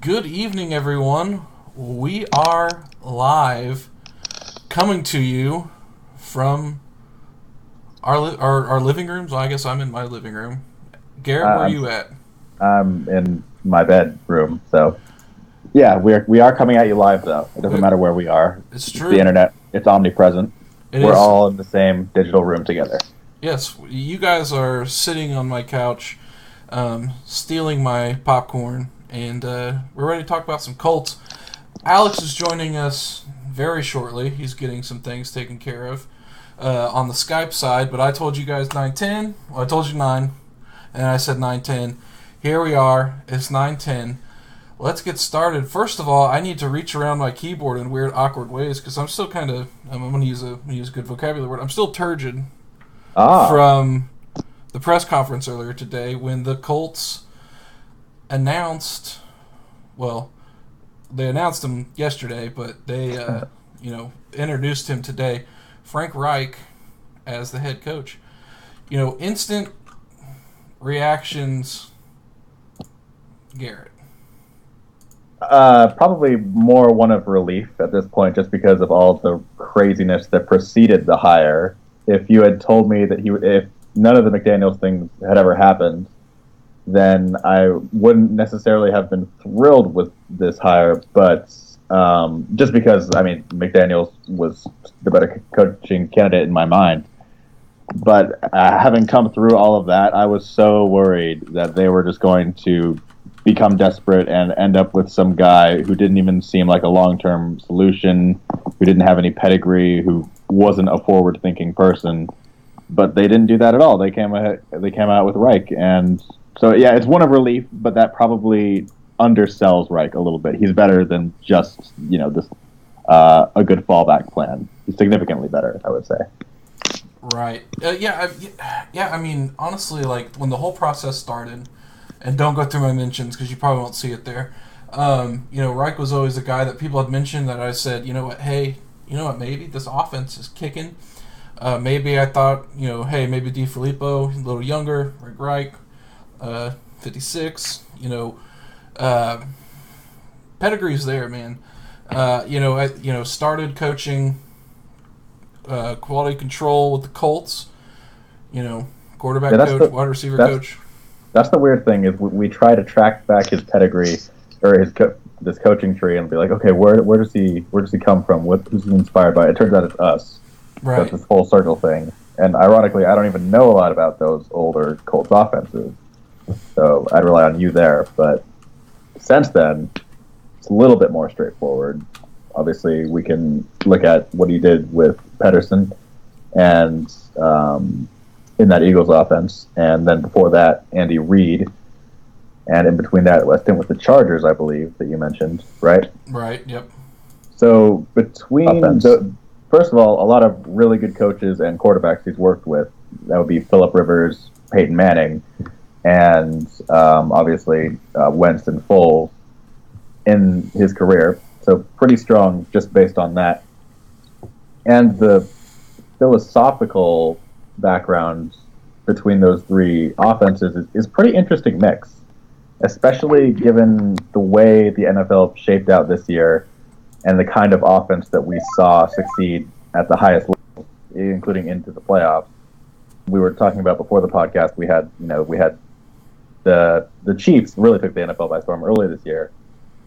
Good evening, everyone. We are live, coming to you from our living rooms. Well, I guess I'm in my living room. Garrett, where are you at? I'm in my bedroom, so yeah, we are coming at you live though. It doesn't matter where we are. It's It's true. the internet. It's omnipresent. It We're is. all in the same digital room together. Yes, you guys are sitting on my couch, stealing my popcorn, and we're ready to talk about some Colts. Alex is joining us very shortly. He's getting some things taken care of on the Skype side, but I told you guys 9:10. Well, I told you 9, and I said 9:10. Here we are. It's 9:10. Let's get started. First of all, I need to reach around my keyboard in weird, awkward ways because I'm still kind of. I'm going to use a good vocabulary word. I'm still turgid from the press conference earlier today when the Colts announced. Well, they announced him yesterday, but they introduced him today. Frank Reich as the head coach. Instant reactions. Garrett. Probably more one of relief at this point, just because of all the craziness that preceded the hire. If you had told me that if none of the McDaniels things had ever happened, then I wouldn't necessarily have been thrilled with this hire. But just because, McDaniels was the better coaching candidate in my mind. But having come through all of that, I was so worried that they were just going to become desperate and end up with some guy who didn't even seem like a long-term solution, who didn't have any pedigree, who wasn't a forward-thinking person. But they didn't do that at all. They came out with Reich, and so yeah, it's one of relief, but that probably undersells Reich a little bit. He's better than just this a good fallback plan. He's significantly better, I would say. Right. I mean, honestly, like when the whole process started. And don't go through my mentions because you probably won't see it there. Reich was always the guy that people had mentioned that I said, maybe this offense is kicking. Maybe I thought, maybe DeFilippo, a little younger, Reich, 56, pedigree's there, man. Started coaching quality control with the Colts, quarterback coach, wide receiver coach. That's the weird thing is we try to track back his pedigree or this coaching tree and be like, okay, where does he come from? Who's he inspired by? It turns out it's us. Right. So it's this full circle thing. And ironically, I don't even know a lot about those older Colts offenses, so I'd rely on you there. But since then, it's a little bit more straightforward. Obviously, we can look at what he did with Pedersen and. In that Eagles offense, and then before that, Andy Reid, and in between that, a stint with the Chargers, I believe, that you mentioned, right? Right, yep. So between, first of all, a lot of really good coaches and quarterbacks he's worked with, that would be Phillip Rivers, Peyton Manning, and obviously Wentz and Foles in his career. So pretty strong just based on that. And the philosophical background between those three offenses is pretty interesting mix, especially given the way the NFL shaped out this year and the kind of offense that we saw succeed at the highest level, including into the playoffs. We were talking about before the podcast, we had the Chiefs really took the NFL by storm earlier this year,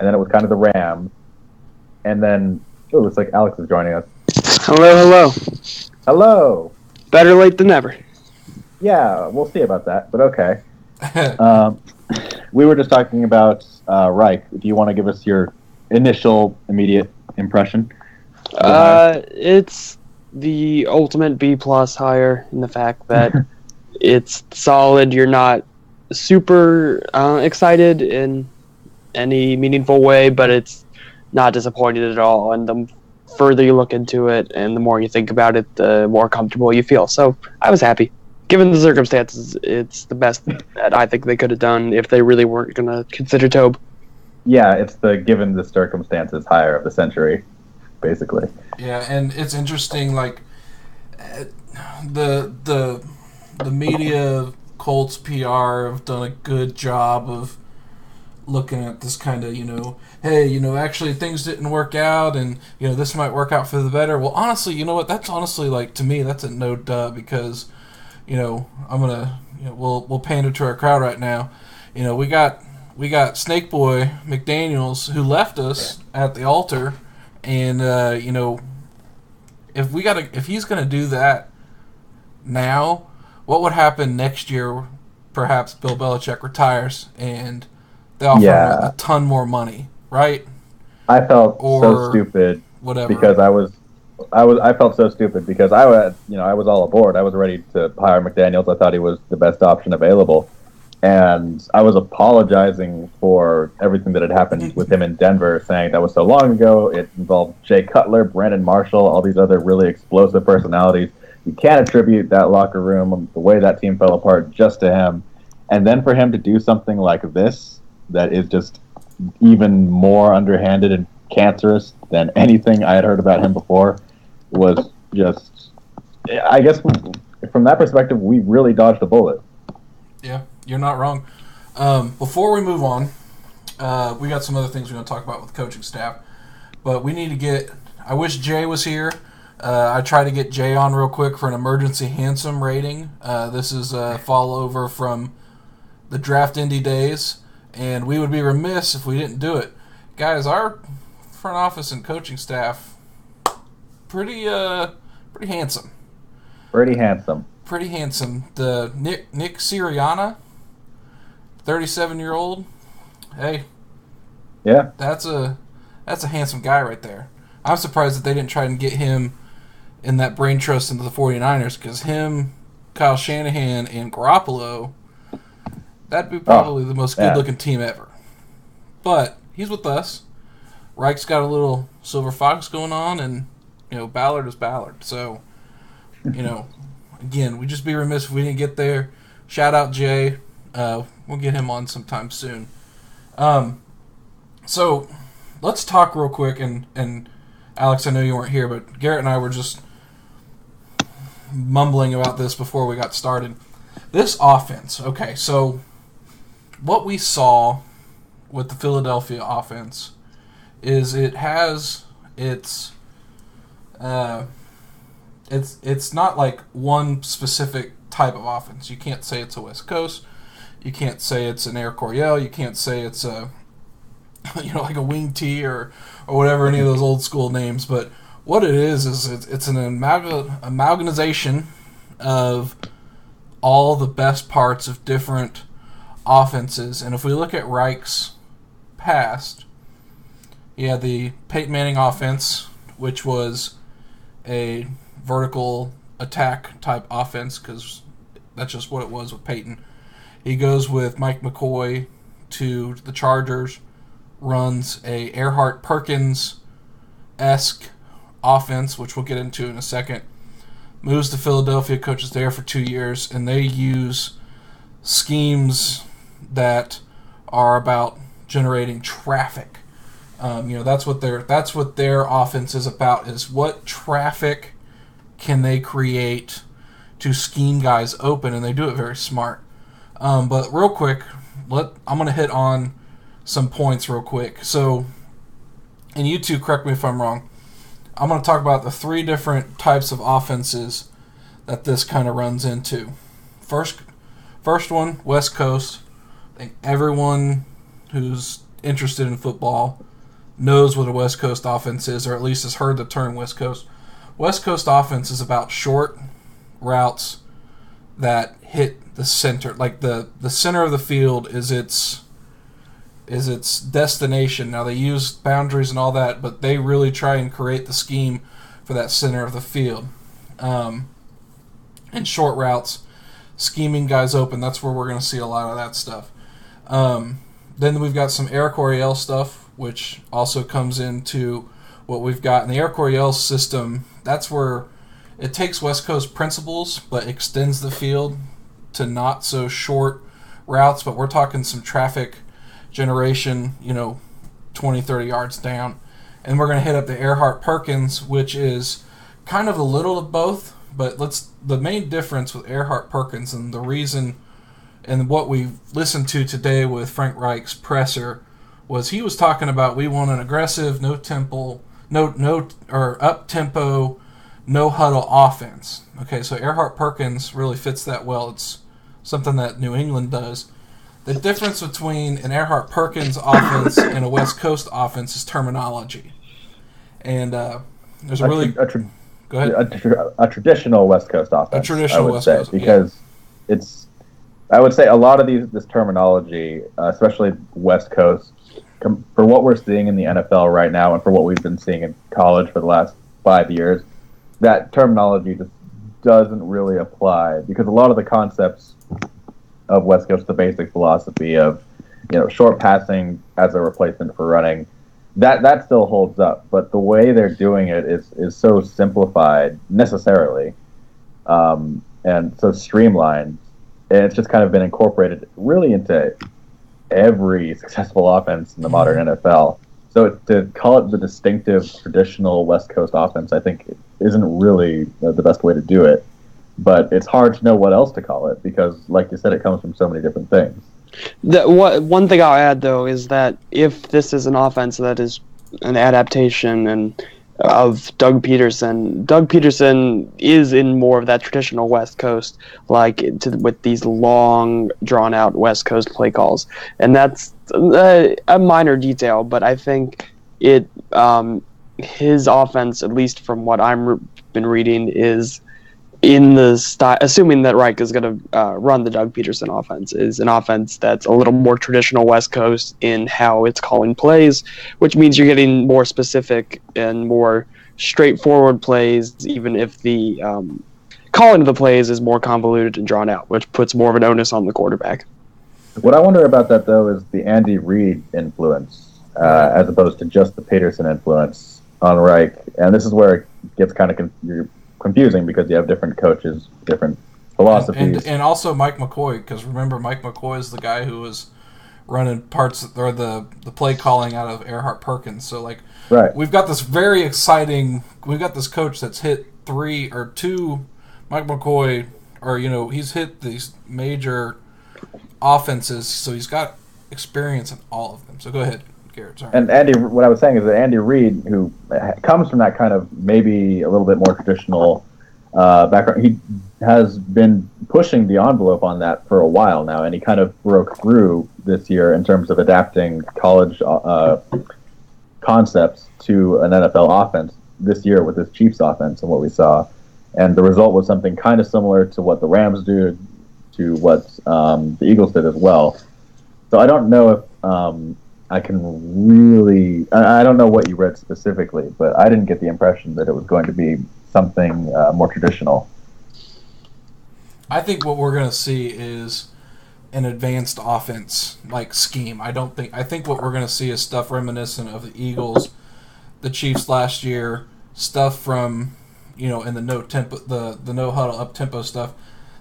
and then it was kind of the Rams, and then it looks like Alex is joining us. Hello. Better late than never. Yeah, we'll see about that, but okay. We were just talking about Reich. Do you want to give us your immediate impression? It's the ultimate B+ hire in the fact that it's solid. You're not super excited in any meaningful way, but it's not disappointed at all. And the further you look into it and the more you think about it, the more comfortable you feel. So I was happy. Given the circumstances, it's the best that I think they could have done if they really weren't going to consider Tobe. Yeah, it's the given the circumstances hire of the century, basically. Yeah, and it's interesting, like, the media, Colts PR have done a good job of looking at this kind of, hey, actually things didn't work out, and this might work out for the better. Well, honestly, you know what? That's honestly, like, to me, that's a no duh, because I'm gonna we'll pander to our crowd right now. We got Snake Boy McDaniels, who left us at the altar, and if he's gonna do that now, what would happen next year? Perhaps Bill Belichick retires and they offer him a ton more money, right? I felt so stupid whatever. because I felt so stupid because I was all aboard. I was ready to hire McDaniels. I thought he was the best option available, and I was apologizing for everything that had happened with him in Denver, saying that was so long ago. It involved Jay Cutler, Brandon Marshall, all these other really explosive personalities. You can't attribute that locker room, the way that team fell apart, just to him. And then for him to do something like this, that is just even more underhanded and cancerous than anything I had heard about him before, was just, I guess, from that perspective, we really dodged a bullet. Yeah, you're not wrong. Before we move on, we got some other things we're going to talk about with the coaching staff, but we need to get, I wish Jay was here. I tried to get Jay on real quick for an emergency handsome rating. This is a fall over from the Draft Indy days, and we would be remiss if we didn't do it. Guys, our front office and coaching staff, pretty handsome. Pretty handsome. Pretty handsome. The Nick Sirianni, 37-year-old. Hey. Yeah. That's a handsome guy right there. I'm surprised that they didn't try and get him in that brain trust into the 49ers, because him, Kyle Shanahan, and Garoppolo, that'd be probably the most good-looking team ever. But he's with us. Reich's got a little silver fox going on, and, Ballard is Ballard. So, again, we'd just be remiss if we didn't get there. Shout out Jay. We'll get him on sometime soon. So, let's talk real quick, and Alex, I know you weren't here, but Garrett and I were just mumbling about this before we got started. This offense, okay, so what we saw with the Philadelphia offense is it has it's not like one specific type of offense. You can't say it's a West Coast. You can't say it's an Air Coryell. You can't say it's a like a wing tee or whatever, any of those old school names. But what it is it's an amalgamation of all the best parts of different offenses. And if we look at Reich's past, he had the Peyton Manning offense, which was a vertical attack type offense, because that's just what it was with Peyton. He goes with Mike McCoy to the Chargers, runs a Earhart-Perkins-esque offense, which we'll get into in a second. Moves to Philadelphia, coaches there for 2 years, and they use schemes that are about generating traffic. That's what their offense is about, is what traffic can they create to scheme guys open, and they do it very smart. But real quick, I'm going to hit on some points real quick. So, and you two, correct me if I'm wrong, I'm going to talk about the three different types of offenses that this kind of runs into. First one, West Coast. I think everyone who's interested in football knows what a West Coast offense is, or at least has heard the term West Coast. West Coast offense is about short routes that hit the center. Like the center of the field is its destination. Now, they use boundaries and all that, but they really try and create the scheme for that center of the field. And short routes, scheming guys open, that's where we're going to see a lot of that stuff. Then we've got some Air Coryell stuff, which also comes into what we've got in the Air Coryell system. That's where it takes West Coast principles, but extends the field to not so short routes. But we're talking some traffic generation, 20, 30 yards down. And we're going to hit up the Earhart-Perkins, which is kind of a little of both. But the main difference with Earhart-Perkins, and the reason and what we listened to today with Frank Reich's presser was he was talking about we want an aggressive, up tempo, no huddle offense. Okay, so Erhardt Perkins really fits that well. It's something that New England does. The difference between an Erhardt Perkins offense and a West Coast offense is terminology. And there's a really go ahead. A traditional West Coast offense. A traditional West Coast, because it's. I would say a lot of this terminology, especially West Coast, for what we're seeing in the NFL right now, and for what we've been seeing in college for the last 5 years, that terminology just doesn't really apply because a lot of the concepts of West Coast, the basic philosophy of short passing as a replacement for running, that still holds up. But the way they're doing it is so simplified necessarily, and so streamlined, and it's just kind of been incorporated really into every successful offense in the modern NFL. So to call it the distinctive traditional West Coast offense, I think isn't really the best way to do it. But it's hard to know what else to call it because, like you said, it comes from so many different things. One thing I'll add, though, is that if this is an offense that is an adaptation of Doug Peterson is in more of that traditional West Coast, with these long, drawn-out West Coast play calls. And that's a minor detail, but I think his offense, at least from what I've been reading, is in the style, assuming that Reich is going to run the Doug Peterson offense, is an offense that's a little more traditional West Coast in how it's calling plays, which means you're getting more specific and more straightforward plays, even if the calling of the plays is more convoluted and drawn out, which puts more of an onus on the quarterback. What I wonder about that, though, is the Andy Reid influence, as opposed to just the Peterson influence on Reich. And this is where it gets kind of confusing because you have different coaches, different philosophies. And also Mike McCoy, because remember, Mike McCoy is the guy who was running parts or the play calling out of Erhardt Perkins. So, right. We've got this very exciting, we've got this coach that's hit two, Mike McCoy, he's hit these major offenses, so he's got experience in all of them. So go ahead, Garrett. Sorry. And Andy, what I was saying is that Andy Reid, who comes from that kind of maybe a little bit more traditional background, he has been pushing the envelope on that for a while now, and he kind of broke through this year in terms of adapting college concepts to an NFL offense this year with this Chiefs offense and what we saw. And the result was something kind of similar to what the Rams do, to what the Eagles did as well. So I don't know if I can really... I don't know what you read specifically, but I didn't get the impression that it was going to be something more traditional. I think what we're going to see is an advanced offense scheme. I think what we're going to see is stuff reminiscent of the Eagles, the Chiefs last year, stuff from in the no huddle up tempo stuff.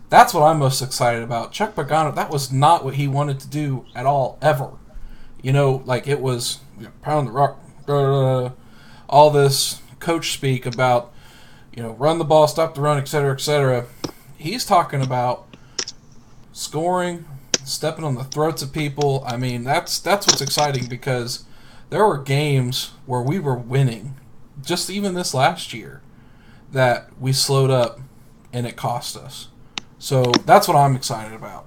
That's what I'm most excited about. Chuck Pagano, that was not what he wanted to do at all ever. It was pound the rock, all this coach speak about run the ball, stop the run, etc., etc. He's talking about scoring, stepping on the throats of people. I mean, that's what's exciting because there were games where we were winning, just even this last year, that we slowed up and it cost us. So that's what I'm excited about.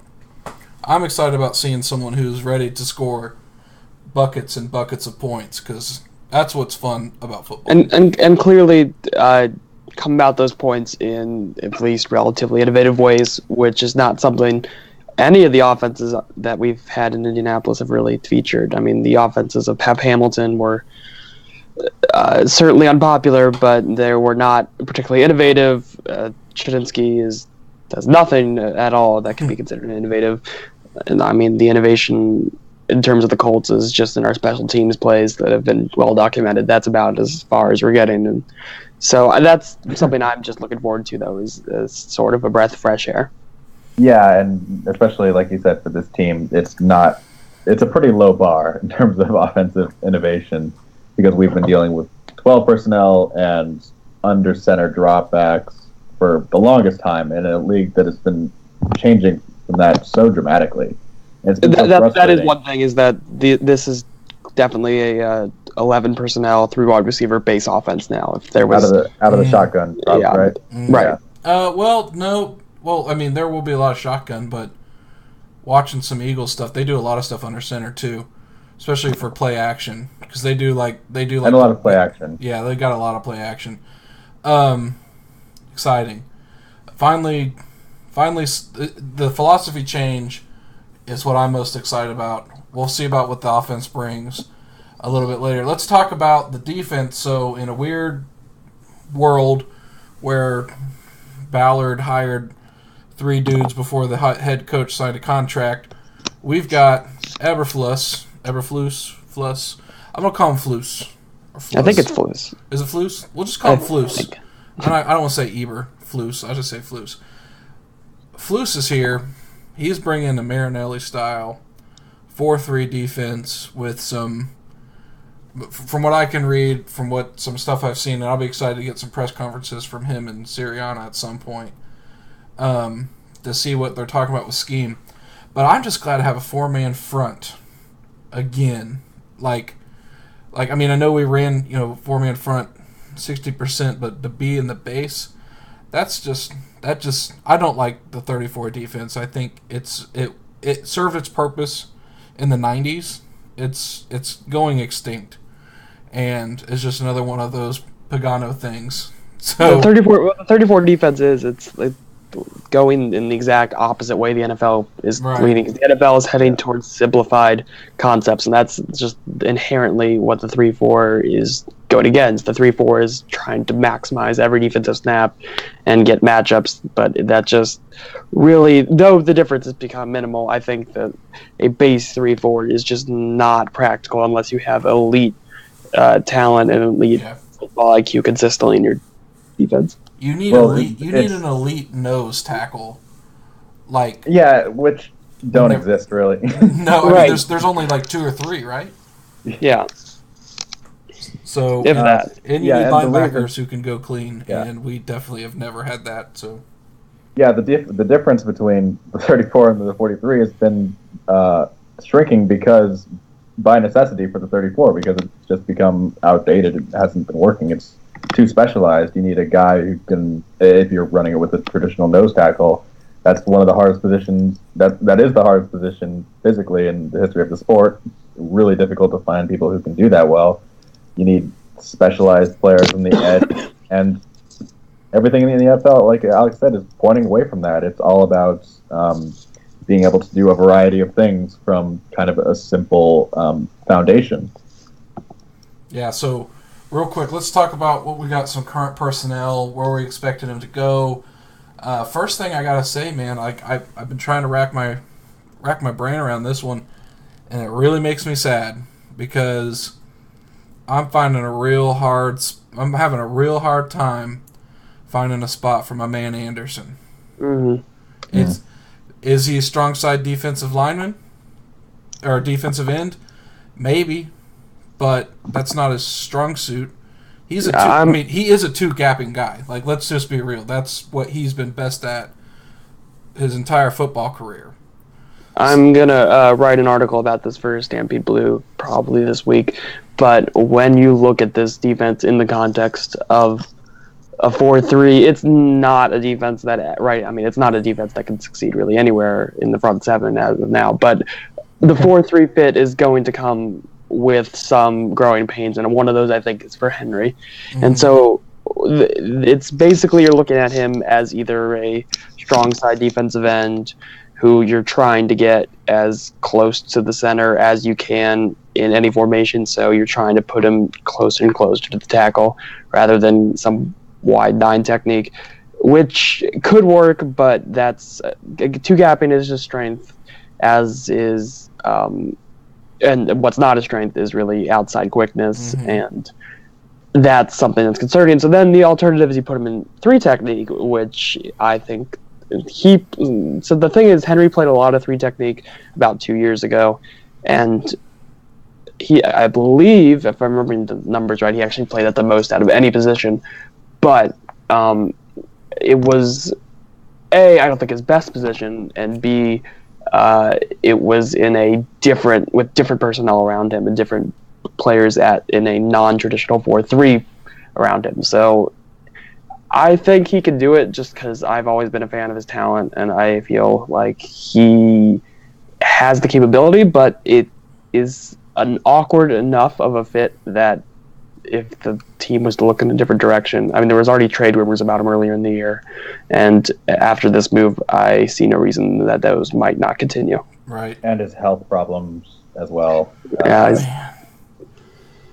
I'm excited about seeing someone who's ready to score buckets and buckets of points because that's what's fun about football. And clearly come about those points in at least relatively innovative ways, which is not something any of the offenses that we've had in Indianapolis have really featured. I mean, the offenses of Pep Hamilton were certainly unpopular, but they were not particularly innovative. Chudinski does nothing at all that can be considered innovative. And I mean, the innovation in terms of the Colts is just in our special teams plays that have been well documented. That's about as far as we're getting. And so that's something I'm just looking forward to, though, is sort of a breath of fresh air. Yeah, and especially like you said, for this team, it's a pretty low bar in terms of offensive innovation because we've been dealing with 12 personnel and under center dropbacks for the longest time in a league that has been changing from that so dramatically. And it's been so That frustrating. is one thing, is that this is definitely a 11 personnel, 3 wide receiver base offense now. If there was out of the shotgun, yeah, right? right. Well, no. Well, I mean, there will be a lot of shotgun, but watching some Eagles stuff, they do a lot of stuff under center too, especially for play action, because they do like And a lot of play action. Yeah, they got a lot of play action. Exciting. Finally, the philosophy change is what I'm most excited about. We'll see about what the offense brings a little bit later. Let's talk about the defense. So, in a weird world where Ballard hired 3 dudes before the head coach signed a contract, we've got Eberflus. I'm going to call him Flus. I think it's Flus. Is it Flus? We'll just call him Flus. I don't want to say Eber. Flus. I just say Flus. Flus is here. He's bringing a Marinelli style 4-3 defense with some, from what I can read, from what some stuff I've seen, and I'll be excited to get some press conferences from him and Sirianni at some point to see what they're talking about with scheme. But I'm just glad to have a 4-man front again. Like I mean, I know we ran 4-man front 60%, but to be in the base, that just I don't like the 34 defense. I think it served its purpose in the 90s. It's going extinct, and it's just another one of those Pagano things. So the 34 defense it's going in the exact opposite way the NFL is leaning. The NFL is heading towards simplified concepts, and that's just inherently what the 3-4 is going against. The 3-4 is trying to maximize every defensive snap and get matchups, but that just really, though the difference has become minimal, I think that a base 3-4 is just not practical unless you have elite talent and elite football IQ consistently in your defense. You need an elite nose tackle, which don't exist really. No, I mean, there's only like 2 or 3, right? Yeah. So if that, and you need linebackers who can go clean, and we definitely have never had that. So the difference between the 34 and the 43 has been shrinking because by necessity for the 34, because it's just become outdated. It hasn't been working. It's too specialized. You need a guy who can, if you're running it with a traditional nose tackle, that's one of the hardest positions. That is the hardest position physically in the history of the sport. It's really difficult to find people who can do that well. You need specialized players on the edge, and everything in the NFL, like Alex said, is pointing away from that. It's all about being able to do a variety of things from kind of a simple foundation. Yeah, so real quick, let's talk about what we got, some current personnel, where we expected them to go. First thing I gotta say, man, I've been trying to rack my brain around this one, and it really makes me sad because I'm having a real hard time finding a spot for my man Anderson. Mm-hmm. Is he a strong side defensive lineman or defensive end? Maybe, but that's not his strong suit. He is a two-gapping guy. Like, let's just be real. That's what he's been best at his entire football career. I'm going to write an article about this for Stampede Blue probably this week. But when you look at this defense in the context of a 4-3, it's not a defense that, right? I mean, it's not a defense that can succeed really anywhere in the front seven as of now. But the 4-3 fit is going to come with some growing pains, and one of those I think is for Henry. Mm-hmm. And so it's basically you're looking at him as either a strong side defensive end who you're trying to get as close to the center as you can in any formation, so you're trying to put him closer and closer to the tackle rather than some wide 9 technique, which could work, but that's two-gapping is just strength, as is and what's not a strength is really outside quickness, mm-hmm. and that's something that's concerning. So then the alternative is you put him in 3 technique, which I think so the thing is, Henry played a lot of 3 technique about 2 years ago, and I believe, if I'm remembering the numbers right, he actually played at the most out of any position, but it was A, I don't think his best position, and B, it was in a with different personnel around him and different players in a non-traditional 4-3 around him. So I think he could do it just because I've always been a fan of his talent, and I feel like he has the capability, but it is an awkward enough of a fit that if the team was to look in a different direction, I mean, there was already trade rumors about him earlier in the year, and after this move, I see no reason that those might not continue. Right. And his health problems as well. Yeah,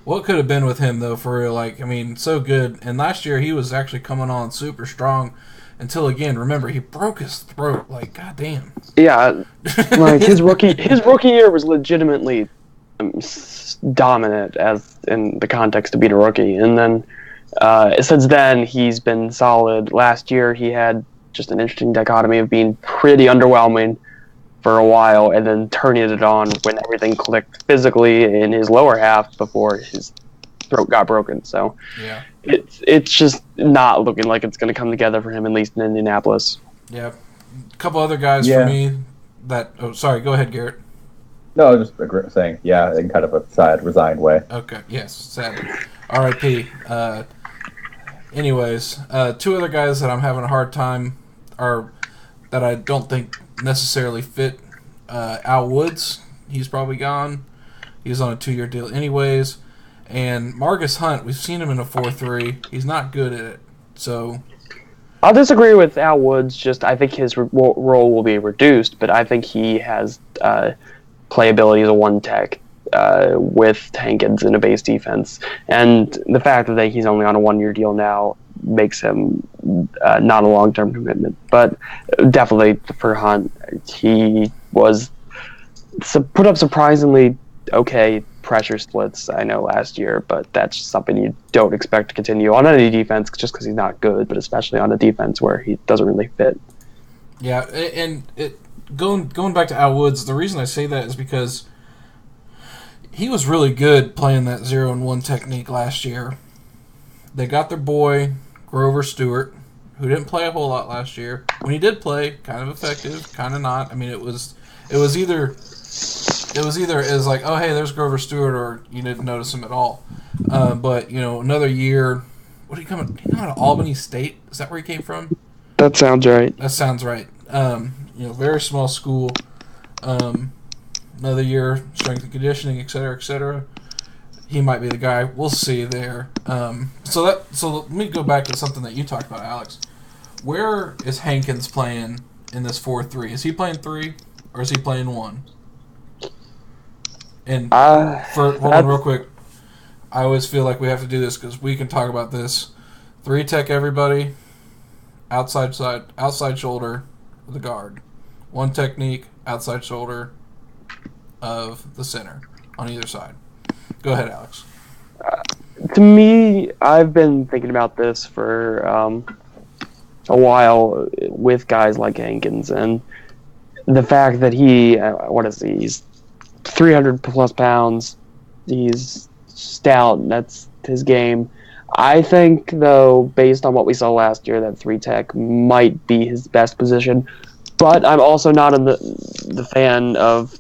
what could have been with him, though, for real? Like, I mean, so good. And last year, he was actually coming on super strong until, again, remember, he broke his throat. Like, goddamn. Yeah, like his rookie year was legitimately dominant as in the context of being a rookie. And then since then, he's been solid. Last year, he had just an interesting dichotomy of being pretty underwhelming for a while and then turning it on when everything clicked physically in his lower half before his throat got broken. So yeah, it's just not looking like it's going to come together for him, at least in Indianapolis. Yeah. A couple other guys for me that... Oh, sorry. Go ahead, Garrett. No, I was just saying, yeah, in kind of a sad, resigned way. Okay, yes, sad. R.I.P. Anyways, two other guys that I'm having a hard time are that I don't think necessarily fit. Al Woods, he's probably gone. He's on a 2-year deal anyways. And Marcus Hunt, we've seen him in a 4-3. He's not good at it. So I'll disagree with Al Woods. Just I think his role will be reduced, but I think he has playability as a one-tech with Hankins in a base defense. And the fact that he's only on a 1-year deal now makes him not a long-term commitment. But definitely for Hunt, he was put up surprisingly okay pressure splits, I know, last year, but that's something you don't expect to continue on any defense just because he's not good, but especially on a defense where he doesn't really fit. Yeah, and going back to Al Woods, the reason I say that is because he was really good playing that 0-1 technique last year. They got their boy, Grover Stewart, who didn't play a whole lot last year. When he did play, kind of effective, kind of not. I mean, it was either as like, oh, hey, there's Grover Stewart, or you didn't notice him at all. But, another year, what did he come out of Albany State? Is that where he came from? That sounds right. That sounds right. Very small school. Another year, strength and conditioning, et cetera, et cetera. He might be the guy. We'll see there. So let me go back to something that you talked about, Alex. Where is Hankins playing in this 4-3? Is he playing 3 or is he playing 1? And hold on real quick. I always feel like we have to do this because we can talk about this. 3-tech everybody. Outside shoulder of the guard. 1 technique, outside shoulder of the center on either side. Go ahead, Alex. To me, I've been thinking about this for a while with guys like Hankins, and the fact that he's 300 plus pounds, he's stout, that's his game. I think, though, based on what we saw last year, that 3-tech might be his best position, but I'm also not the fan of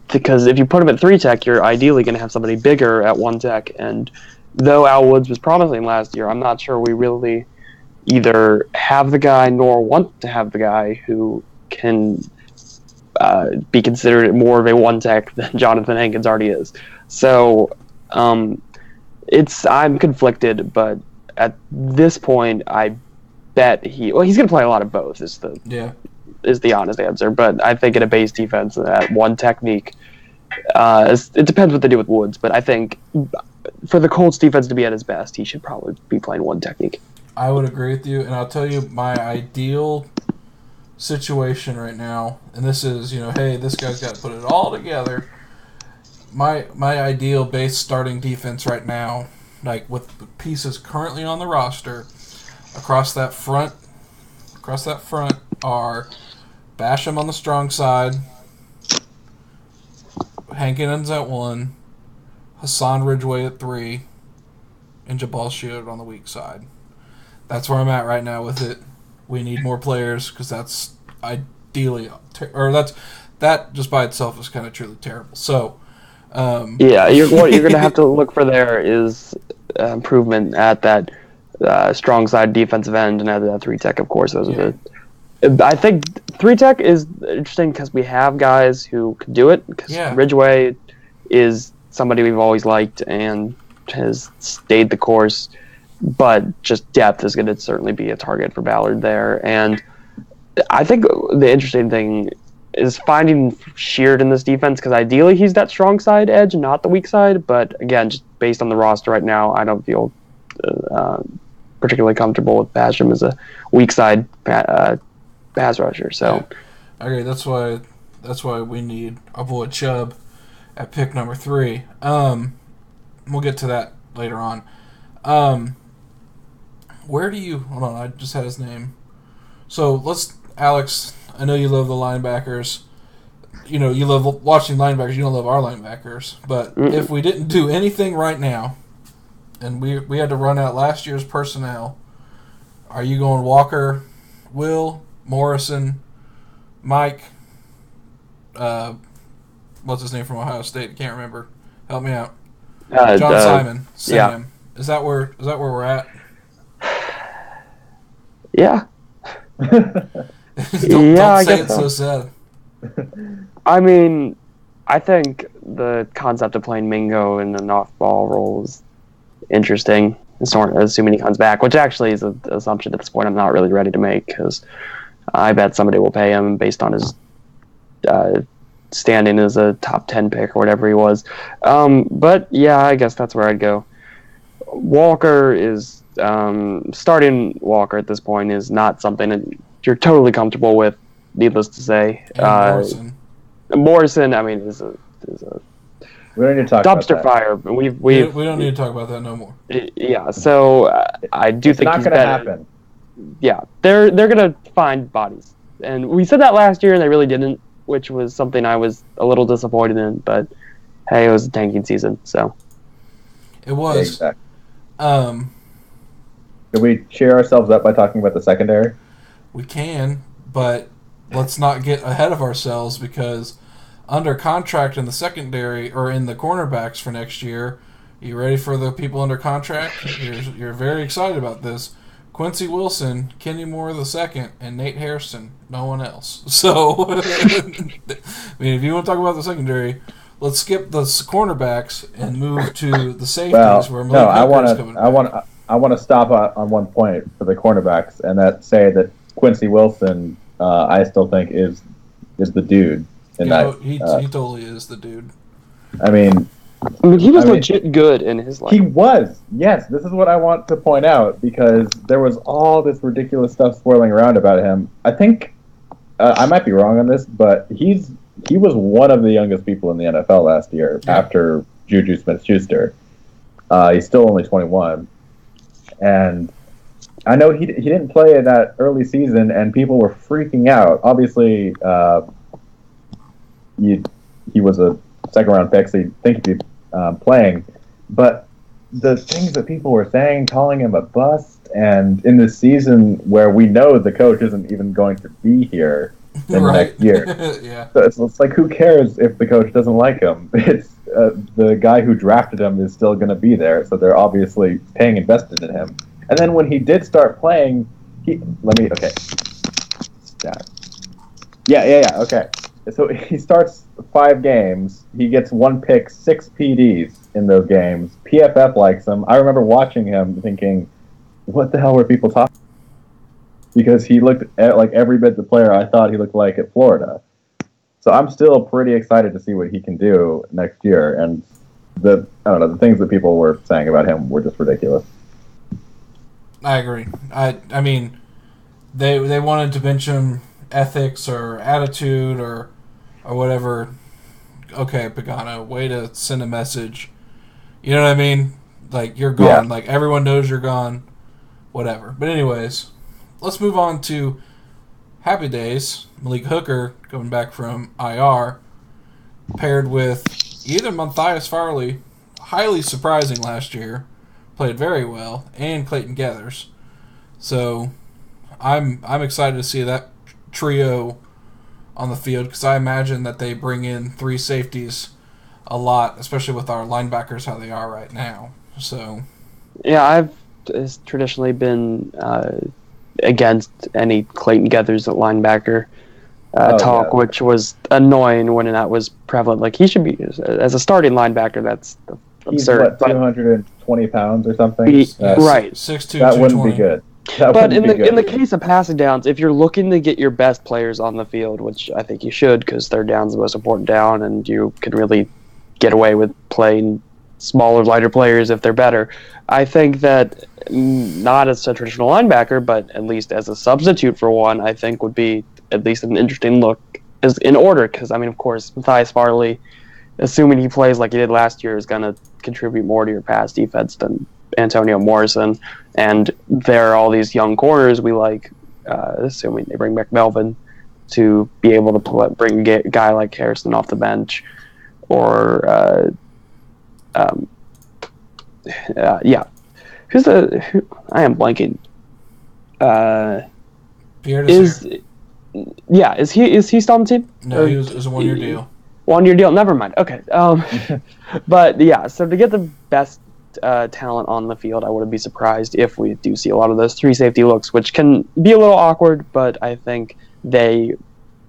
because if you put him at 3-tech, you're ideally going to have somebody bigger at 1-tech, and though Al Woods was promising last year, I'm not sure we really either have the guy nor want to have the guy who can be considered more of a 1-tech than Jonathan Hankins already is. So I'm conflicted, but at this point, I bet he's going to play a lot of both. Is the honest answer, but I think in a base defense, that 1 technique, it depends what they do with Woods, but I think for the Colts defense to be at his best, he should probably be playing 1 technique. I would agree with you, and I'll tell you my ideal situation right now, and this is, hey, this guy's got to put it all together. My ideal base starting defense right now, like with the pieces currently on the roster, across that front are Basham on the strong side, Hankins at 1, Hassan Ridgeway at 3, and Jabal Shield on the weak side. That's where I'm at right now with it. We need more players because that's ideally, that just by itself is kind of truly terrible. So, yeah, what you're going to have to look for there is improvement at that strong side defensive end and at that 3-tech, of course. Those are I think 3-tech is interesting because we have guys who can do it. Because Ridgeway is somebody we've always liked and has stayed the course, but just depth is going to certainly be a target for Ballard there. And I think the interesting thing is finding Sheard in this defense, because ideally he's that strong side edge, not the weak side. But again, just based on the roster right now, I don't feel particularly comfortable with Basham as a weak side pass rusher. So, okay, that's why we need our boy Chubb at pick number 3. We'll get to that later on. Where do you? Hold on, I just had his name. So Alex. I know you love the linebackers. You know you love watching linebackers. You don't love our linebackers. But if we didn't do anything right now, and we had to run out last year's personnel, are you going Walker, Will, Morrison, Mike, what's his name from Ohio State? I can't remember. Help me out. John Simon. Sam. Yeah. Is that where we're at? Yeah. don't say it so sad. I mean, I think the concept of playing Mingo in an off-ball role is interesting, assuming he comes back, which actually is an assumption at this point I'm not really ready to make, because I bet somebody will pay him based on his standing as a top 10 pick or whatever he was. But yeah, I guess that's where I'd go. Walker is starting Walker at this point is not something that you're totally comfortable with, needless to say. Morrison, I mean, is a we don't need to talk dumpster about that. fire. We don't need to talk about that no more. Yeah, so I do think it's not going to happen. Yeah, they're going to find bodies, and we said that last year, and they really didn't, which was something I was a little disappointed in. But hey, it was a tanking season, so it was. Exactly. Did we cheer ourselves up by talking about the secondary? We can, but let's not get ahead of ourselves, because under contract in the secondary or in the cornerbacks for next year, you ready for the people under contract? You're very excited about this. Quincy Wilson, Kenny Moore II, and Nate Hairston. No one else. So, I mean, if you want to talk about the secondary, let's skip the cornerbacks and move to the safeties. I want to stop on one point for the cornerbacks, and that say that Quincy Wilson, I still think is the dude. He totally is the dude. I mean, he was legit good in his life. He was. Yes, this is what I want to point out, because there was all this ridiculous stuff swirling around about him. I think I might be wrong on this, but he was one of the youngest people in the NFL last year after Juju Smith-Schuster. He's still only 21. And I know he didn't play in that early season, and people were freaking out. Obviously, he was a second-round pick, so you'd think he'd be playing. But the things that people were saying, calling him a bust, and in this season where we know the coach isn't even going to be here in the next year. Yeah. So it's like, who cares if the coach doesn't like him? It's the guy who drafted him is still going to be there, so they're obviously paying invested in him. And then when he did start playing, okay. Okay. So he starts 5 games. He gets 1 pick, 6 PDs in those games. PFF likes him. I remember watching him thinking, what the hell were people talking about? Because he looked like every bit the player I thought he looked like at Florida. So I'm still pretty excited to see what he can do next year. And the things that people were saying about him were just ridiculous. I agree. I mean, they wanted to mention ethics or attitude or whatever. Okay, Pagano, way to send a message. You know what I mean? Like, you're gone. Yeah. Like, everyone knows you're gone. Whatever. But anyways, let's move on to Happy Days. Malik Hooker coming back from IR, paired with either Matthias Farley, highly surprising last year, played very well, and Clayton Gathers. So, I'm excited to see that trio on the field because I imagine that they bring in 3 safeties a lot, especially with our linebackers how they are right now. So, yeah, I've traditionally been against any Clayton Geathers at linebacker talk, which was annoying when that was prevalent. Like, he should be, as a starting linebacker, that's absurd. He's, 220 pounds or something? Right. 6'2", that wouldn't be good. But in the case of passing downs, if you're looking to get your best players on the field, which I think you should, because third down's the most important down, and you can really get away with playing smaller, lighter players if they're better. I think that not as a traditional linebacker, but at least as a substitute for one, I think would be at least an interesting look is in order. Because, I mean, of course, Matthias Farley, assuming he plays like he did last year, is going to contribute more to your pass defense than Antonio Morrison. And there are all these young corners we like, assuming they bring back Melvin, to be able to bring a guy like Harrison off the bench. Or, yeah. I am blanking. Pierre is he still on the team? No, it was a 1-year deal. 1-year deal. Never mind. Okay. But yeah, so to get the best talent on the field, I wouldn't be surprised if we do see a lot of those 3 safety looks, which can be a little awkward, but I think they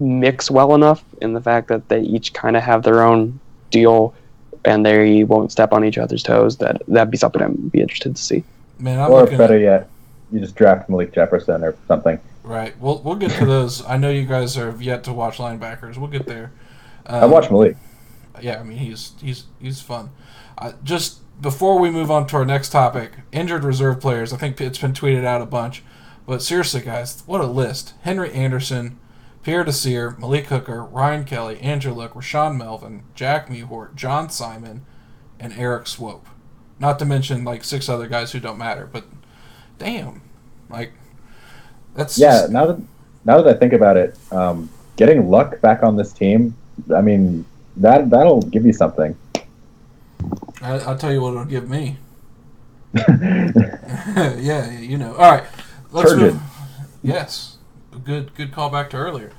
mix well enough in the fact that they each kind of have their own deal and they won't step on each other's toes. That'd be something I'd be interested to see. Man, or better yet, you just draft Malik Jefferson or something. Right. We'll get to those. I know you guys have yet to watch linebackers. We'll get there. I watched Malik. Yeah, I mean he's fun. Just before we move on to our next topic, injured reserve players. I think it's been tweeted out a bunch, but seriously, guys, what a list! Henry Anderson, Pierre Desir, Malik Hooker, Ryan Kelly, Andrew Luck, Rashawn Melvin, Jack Mewhort, John Simon, and Eric Swope. Not to mention like 6 other guys who don't matter, but damn, like that's just... Now that I think about it, getting Luck back on this team, I mean that'll give you something. I'll tell you what it'll give me. Yeah, you know. All right, let's move. Yes, good call back to earlier.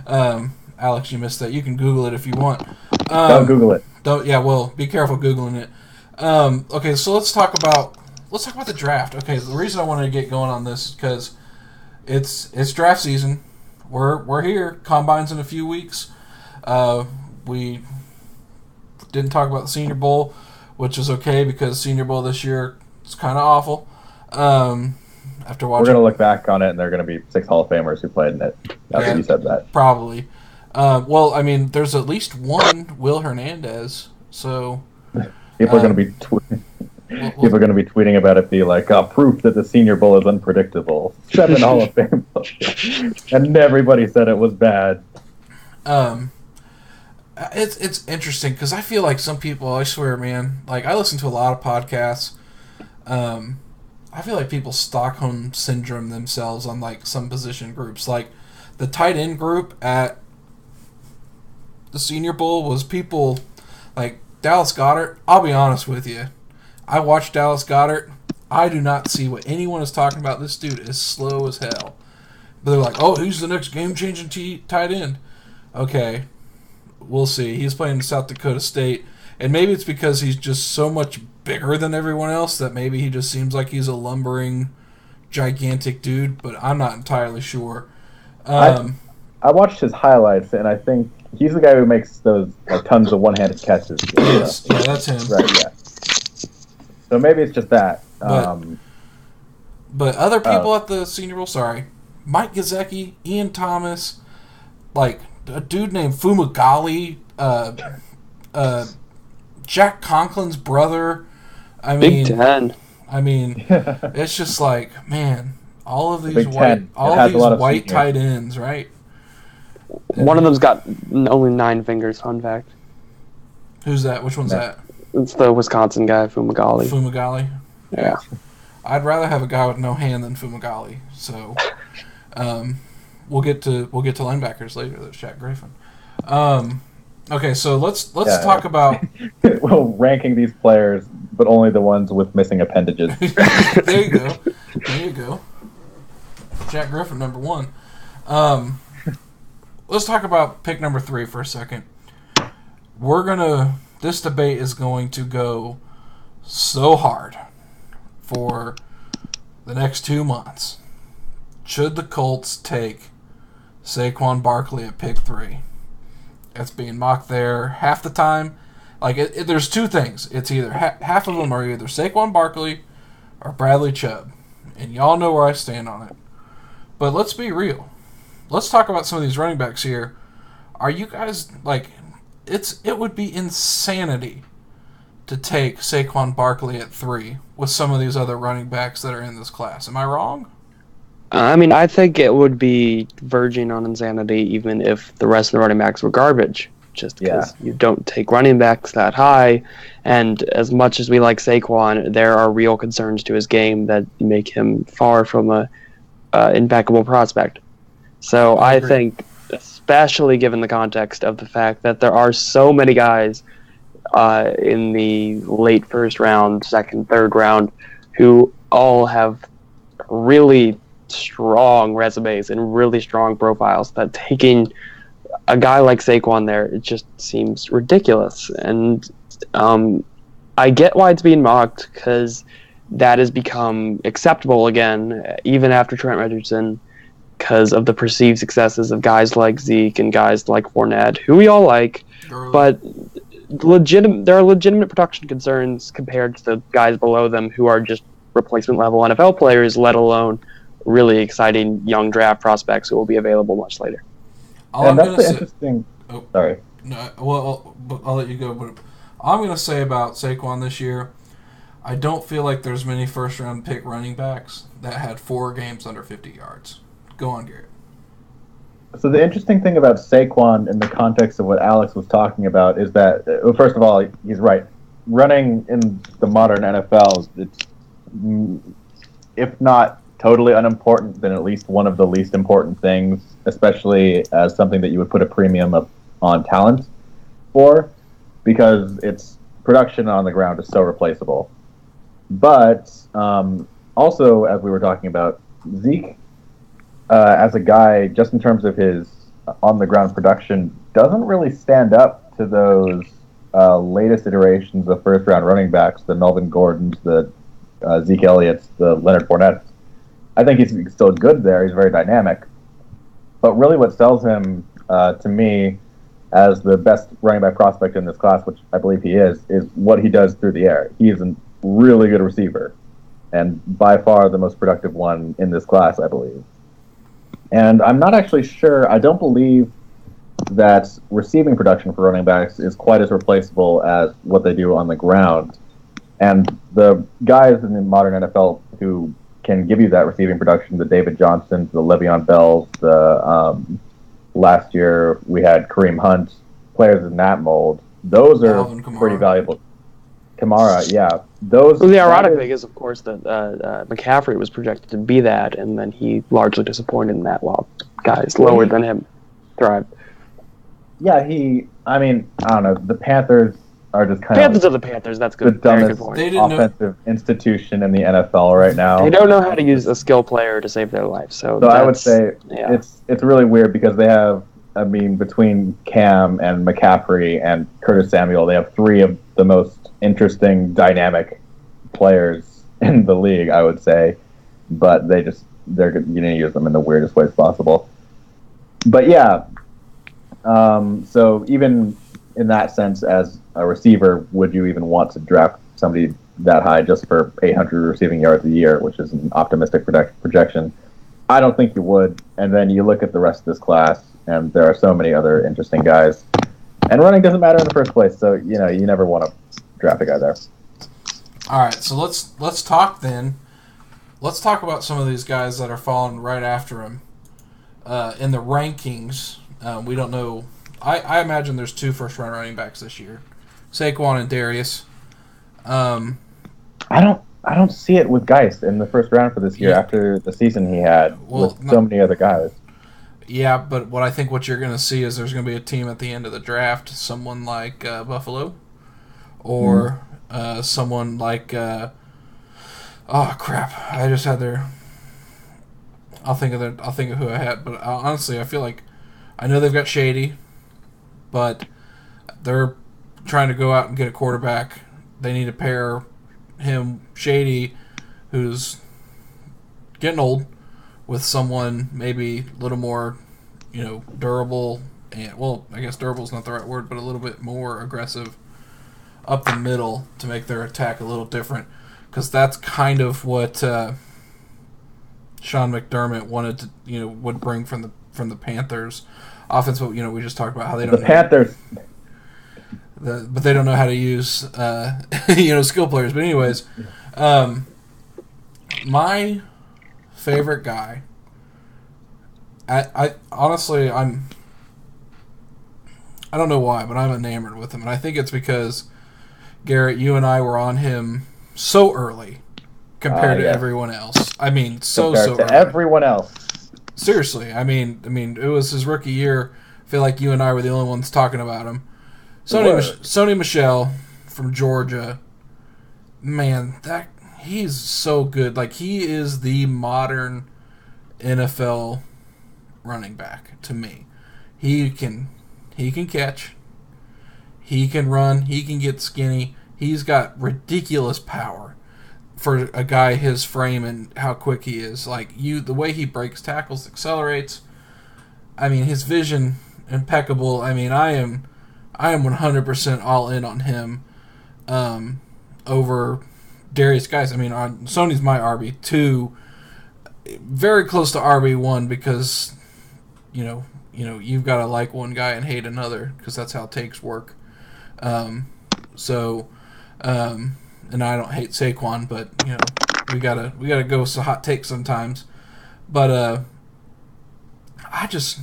Alex, you missed that. You can Google it if you want. Don't Google it. Don't. Yeah, well, be careful Googling it. Okay, so let's talk about the draft. Okay, the reason I wanted to get going on this is because it's draft season. We're here. Combine's in a few weeks. We didn't talk about the Senior Bowl, which is okay because Senior Bowl this year is kind of awful. After watching, we're gonna look back on it, and there are gonna be 6 Hall of Famers who played in it. After you said that, probably. Well, I mean, there's at least one Will Hernandez. So people are gonna be people are gonna be tweeting about it, be like, proof that the Senior Bowl is unpredictable. 7 Hall of Fame players, and everybody said it was bad. It's interesting because I feel like some people, I swear, man, like I listen to a lot of podcasts. I feel like people Stockholm syndrome themselves on like some position groups. Like the tight end group at the Senior Bowl was people like Dallas Goedert. I'll be honest with you. I watched Dallas Goedert. I do not see what anyone is talking about. This dude is slow as hell. But they're like, oh, who's the next game-changing tight end? Okay. We'll see. He's playing South Dakota State, and maybe it's because he's just so much bigger than everyone else that maybe he just seems like he's a lumbering, gigantic dude, but I'm not entirely sure. I watched his highlights, and I think he's the guy who makes those tons of one-handed catches. Yes, yeah, that's him. Right, yeah. So maybe it's just that. But other people at the Senior Bowl, Mike Gesicki, Ian Thomas, like a dude named Fumagalli, Jack Conklin's brother. I mean, Big Ten. I mean, it's just like, man, all of these white tight ends, right? One of them's got only 9 fingers. Fun fact. Who's that? Which one's that? It's the Wisconsin guy, Fumagalli. Fumagalli. Yeah. I'd rather have a guy with no hand than Fumagalli. So, we'll get to linebackers later. There's Jack Griffin. Okay, so let's talk about well, ranking these players, but only the ones with missing appendages. There you go. Jack Griffin, number 1. Let's talk about pick number 3 for a second. This debate is going to go so hard for the next 2 months. Should the Colts take Saquon Barkley at pick 3? It's being mocked there half the time. There's two things. It's either half of them are either Saquon Barkley or Bradley Chubb, and y'all know where I stand on it. But let's be real. Let's talk about some of these running backs here. Are you guys it would be insanity to take Saquon Barkley at 3 with some of these other running backs that are in this class. Am I wrong? I mean, I think it would be verging on insanity even if the rest of the running backs were garbage. Just because you don't take running backs that high, and as much as we like Saquon, there are real concerns to his game that make him far from a impeccable prospect. So I think, especially given the context of the fact that there are so many guys in the late first round, second, third round, who all have really strong resumes and really strong profiles, that taking a guy like Saquon there, it just seems ridiculous. And I get why it's being mocked, because that has become acceptable again, even after Trent Richardson, because of the perceived successes of guys like Zeke and guys like Fournette, who we all like, but there are legitimate production concerns compared to the guys below them who are just replacement level NFL players, let alone really exciting young draft prospects who will be available much later. And that's the interesting. Oh, sorry. No, well, I'll let you go. But I'm going to say about Saquon this year, I don't feel like there's many first-round pick running backs that had 4 games under 50 yards. Go on, Garrett. So the interesting thing about Saquon in the context of what Alex was talking about is that, first of all, he's right. Running in the modern NFL, it's, if not totally unimportant, then at least one of the least important things, especially as something that you would put a premium on talent for, because its production on the ground is so replaceable. But also, as we were talking about, Zeke, as a guy, just in terms of his on-the-ground production, doesn't really stand up to those latest iterations of first-round running backs, the Melvin Gordons, the Zeke Elliott's, the Leonard Fournettes. I think he's still good there. He's very dynamic. But really what sells him, to me, as the best running back prospect in this class, which I believe he is what he does through the air. He is a really good receiver, and by far the most productive one in this class, I believe. And I'm not actually sure, I don't believe that receiving production for running backs is quite as replaceable as what they do on the ground. And the guys in the modern NFL who can give you that receiving production, the David Johnsons, the Le'Veon Bells, last year we had Kareem Hunt, players in that mold. Those are pretty valuable. Kamara, yeah. Well, the ironic thing is, of course, that McCaffrey was projected to be that, and then he largely disappointed in that while guys lower than him thrived. Yeah, I don't know. The Panthers are just kind Panthers are the Panthers. That's good. The dumbest offensive institution in the NFL right now. They don't know how to use a skill player to save their life. So I would say it's really weird because they have, between Cam and McCaffrey and Curtis Samuel, they have 3 of the most interesting, dynamic players in the league, I would say. But they're going to use them in the weirdest ways possible. But yeah, so even in that sense, as a receiver, would you even want to draft somebody that high just for 800 receiving yards a year, which is an optimistic projection? I don't think you would. And then you look at the rest of this class, and there are so many other interesting guys. And running doesn't matter in the first place, so you never want to draft a guy there. All right, so let's talk then. Let's talk about some of these guys that are falling right after him in the rankings. We don't know. I imagine there's 2 first-round running backs this year, Saquon and Darius. I don't see it with Geist in the first round for this year after the season he had with so many other guys. Yeah, but what you're going to see is there's going to be a team at the end of the draft, someone like Buffalo, or someone like I just had I'll think of who I had. But honestly, I feel like I know they've got Shady, but they're trying to go out and get a quarterback. They need to pair him, Shady, who's getting old, with someone maybe a little more, durable. And well, I guess durable is not the right word, but a little bit more aggressive up the middle to make their attack a little different. Because that's kind of what Sean McDermott wanted to, would bring from the Panthers offense. But we just talked about how they don't. The Panthers. But they don't know how to use, skill players. But anyways, my favorite guy. I honestly, I don't know why, but I'm enamored with him, and I think it's because Garrett, you and I were on him so early compared to everyone else. I mean, so early. Everyone else. Seriously, I mean, it was his rookie year. I feel like you and I were the only ones talking about him. Sony Michel from Georgia, man, he's so good. Like, he is the modern NFL running back to me. He can catch, he can run, he can get skinny. He's got ridiculous power for a guy his frame and how quick he is. Like, the way he breaks tackles, accelerates. I mean, his vision impeccable. I mean, I am 100% all in on him over Darius Guice. I mean, Sony's my RB2, very close to RB1 because you've got to like one guy and hate another because that's how takes work. And I don't hate Saquon, but we gotta go with some hot takes sometimes. But I'm just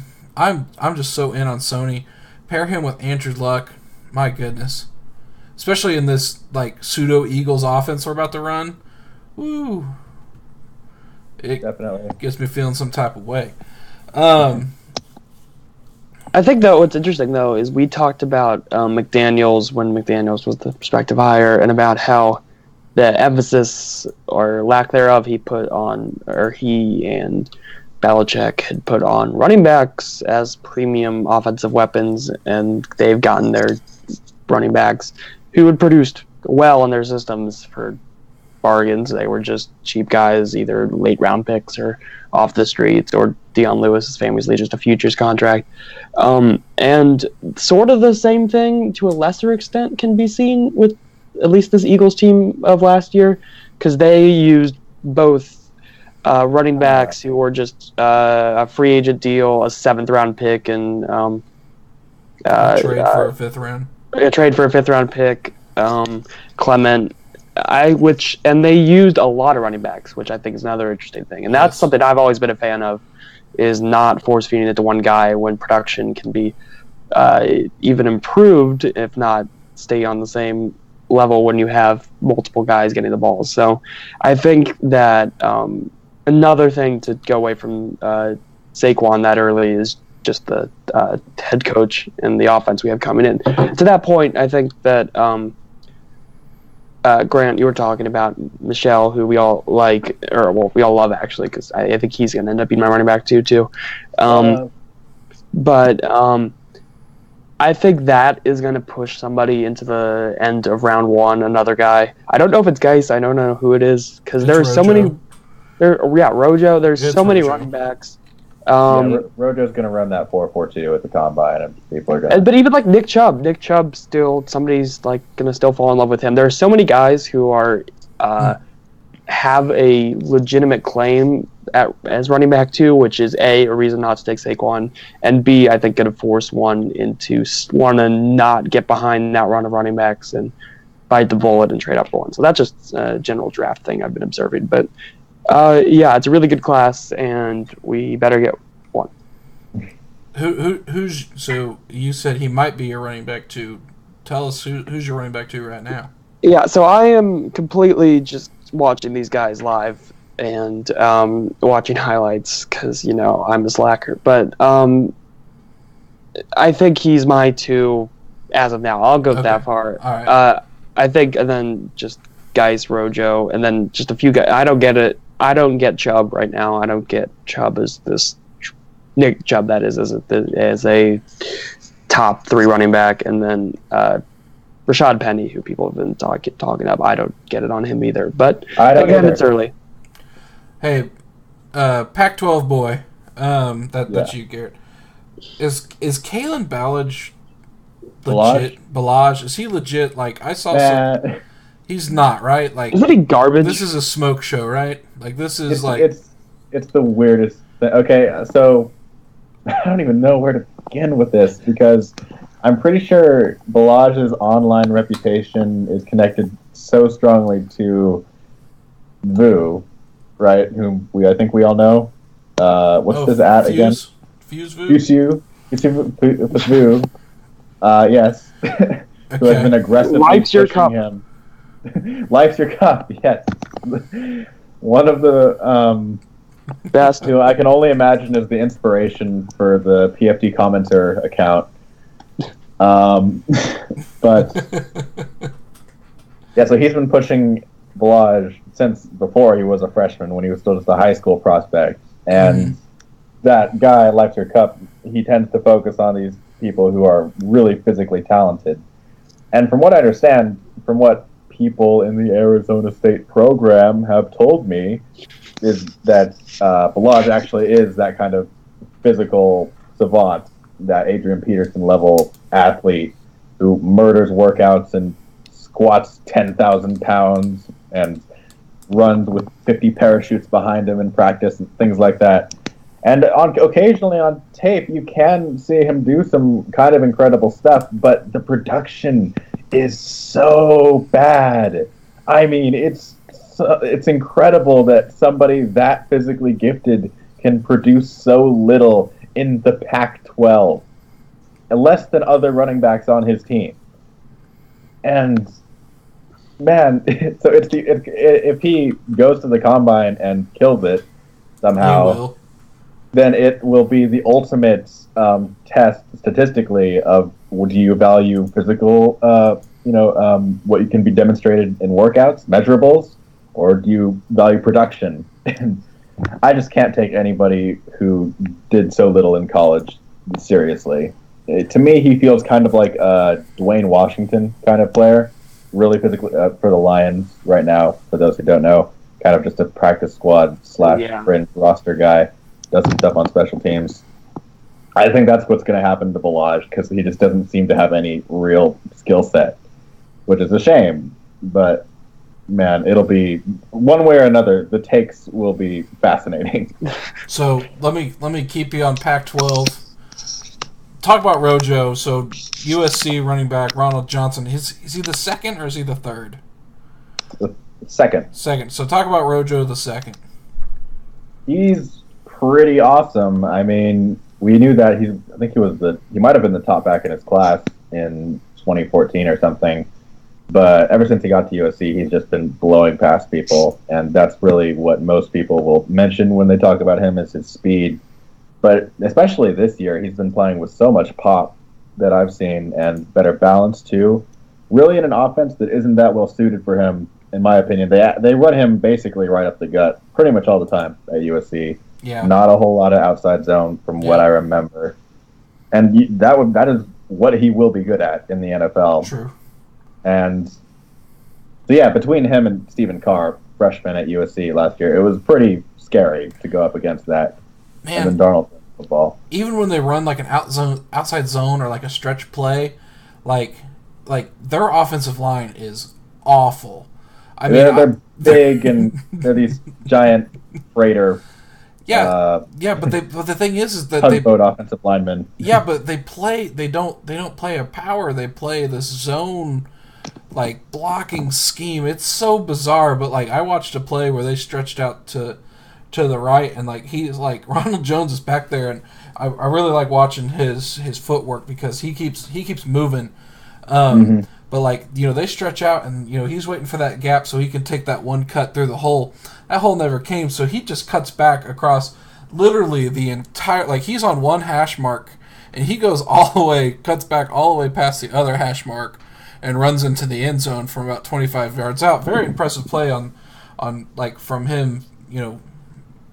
so in on Sony. Pair him with Andrew Luck, my goodness. Especially in this pseudo Eagles offense we're about to run. Woo. It definitely gets me feeling some type of way. I think what's interesting though is we talked about McDaniels when McDaniels was the prospective hire, and about how the emphasis or lack thereof he and Belichick had put on running backs as premium offensive weapons, and they've gotten their running backs who had produced well in their systems for bargains. They were just cheap guys, either late round picks or off the streets, or Deion Lewis is famously just a futures contract. And sort of the same thing to a lesser extent can be seen with at least this Eagles team of last year, because they used both running backs who were just a free agent deal, a 7th round pick, and trade for a 5th round. A trade for a 5th round pick, Clement. And they used a lot of running backs, which I think is another interesting thing. And that's something I've always been a fan of, is not force feeding it to one guy when production can be even improved, if not stay on the same level when you have multiple guys getting the ball. So I think that another thing to go away from Saquon that early is just the head coach and the offense we have coming in. To that point, I think that Grant, you were talking about Michelle, who we all like, we all love actually, because I think he's going to end up being my running back too. But I think that is going to push somebody into the end of round 1, another guy. I don't know if it's Geis. I don't know who it is, because there's so many. Rojo. There's so many running backs. Rojo's going to run that 4.42 at the combine, and people are going. But even like Nick Chubb, still somebody's going to still fall in love with him. There are so many guys who are have a legitimate claim as running back 2, which is a reason not to take Saquon, and B, I think going to force one into want to not get behind that run of running backs and bite the bullet and trade up for one. So that's just a general draft thing I've been observing, but. It's a really good class, and we better get one. Who's so you said he might be your running back 2. Tell us who's your running back 2 right now. Yeah, so I am completely just watching these guys live and watching highlights because I'm a slacker. But I think he's my 2 as of now. I'll go that far. All right. I think, and then just Geis, Rojo, and then just a few guys. I don't get it I don't get Chubb right now. I don't get Chubb as this Nick Chubb, that is, as a top 3 running back, and then Rashad Penny, who people have been talking up. I don't get it on him either. But again, it's early. Hey, Pac-12 boy, that's you, Garrett. Is Kalen Ballage legit? Ballage? Is he legit? Like, I saw some... He's not, right? Like, isn't he garbage? This is a smoke show, right? Like, this is it's the weirdest thing. Okay, so I don't even know where to begin with this, because I'm pretty sure Ballage's online reputation is connected so strongly to Vu, right? Whom I think we all know. What's his at again? Fuse Vu? With Vu. Yes. Who has been aggressively pushing him. Life's your cup, yes. One of the best who I can only imagine is the inspiration for the PFT commenter account. But yeah, so he's been pushing Ballage since before he was a freshman, when he was still just a high school prospect. And that guy, Life's Your Cup, he tends to focus on these people who are really physically talented. And from what I understand, from what people in the Arizona State program have told me, is that Ballage actually is that kind of physical savant, that Adrian Peterson level athlete who murders workouts and squats 10,000 pounds and runs with 50 parachutes behind him in practice and things like that. And occasionally on tape, you can see him do some kind of incredible stuff, but the production is so bad. I mean, it's incredible that somebody that physically gifted can produce so little in the Pac-12, less than other running backs on his team. And man, so if he goes to the combine and kills it somehow, then it will be the ultimate test statistically of, do you value physical, what you can be demonstrated in workouts, measurables, or do you value production? And I just can't take anybody who did so little in college seriously. To me, he feels kind of like a Dwayne Washington kind of player, really physically for the Lions right now. For those who don't know, kind of just a practice squad / fringe roster guy. Does some stuff on special teams. I think that's what's going to happen to Ballage, because he just doesn't seem to have any real skill set, which is a shame. But man, it'll be one way or another. The takes will be fascinating. So let me keep you on Pac-12. Talk about Rojo. So USC running back Ronald Johnson. Is he the second or is he the third? The second. Second. So talk about Rojo the second. He's pretty awesome. I mean, we knew that I think he might have been the top back in his class in 2014 or something. But ever since he got to USC, he's just been blowing past people, and that's really what most people will mention when they talk about him, is his speed. But especially this year, he's been playing with so much pop that I've seen, and better balance too. Really in an offense that isn't that well suited for him, in my opinion. They run him basically right up the gut pretty much all the time at USC. Yeah. Not a whole lot of outside zone from what I remember. And that is what he will be good at in the NFL. True. And so, yeah, between him and Stephen Carr, freshman at USC last year, it was pretty scary to go up against that. Man, and then Darnold football. Even when they run like an outside zone or like a stretch play, like their offensive line is awful. I mean, they're big and they're these giant freighter. Yeah, but the thing is that tugboat offensive linemen. Yeah, but they don't play a power. They play this zone like blocking scheme. It's so bizarre. But like I watched a play where they stretched out to the right, and like he's like Ronald Jones is back there, and I really like watching his footwork because he keeps moving. But like they stretch out, and he's waiting for that gap so he can take that one cut through the hole. That hole never came, so he just cuts back across literally the entire, like he's on one hash mark, and he goes cuts back all the way past the other hash mark, and runs into the end zone from about 25 yards out. Very impressive play on like from him,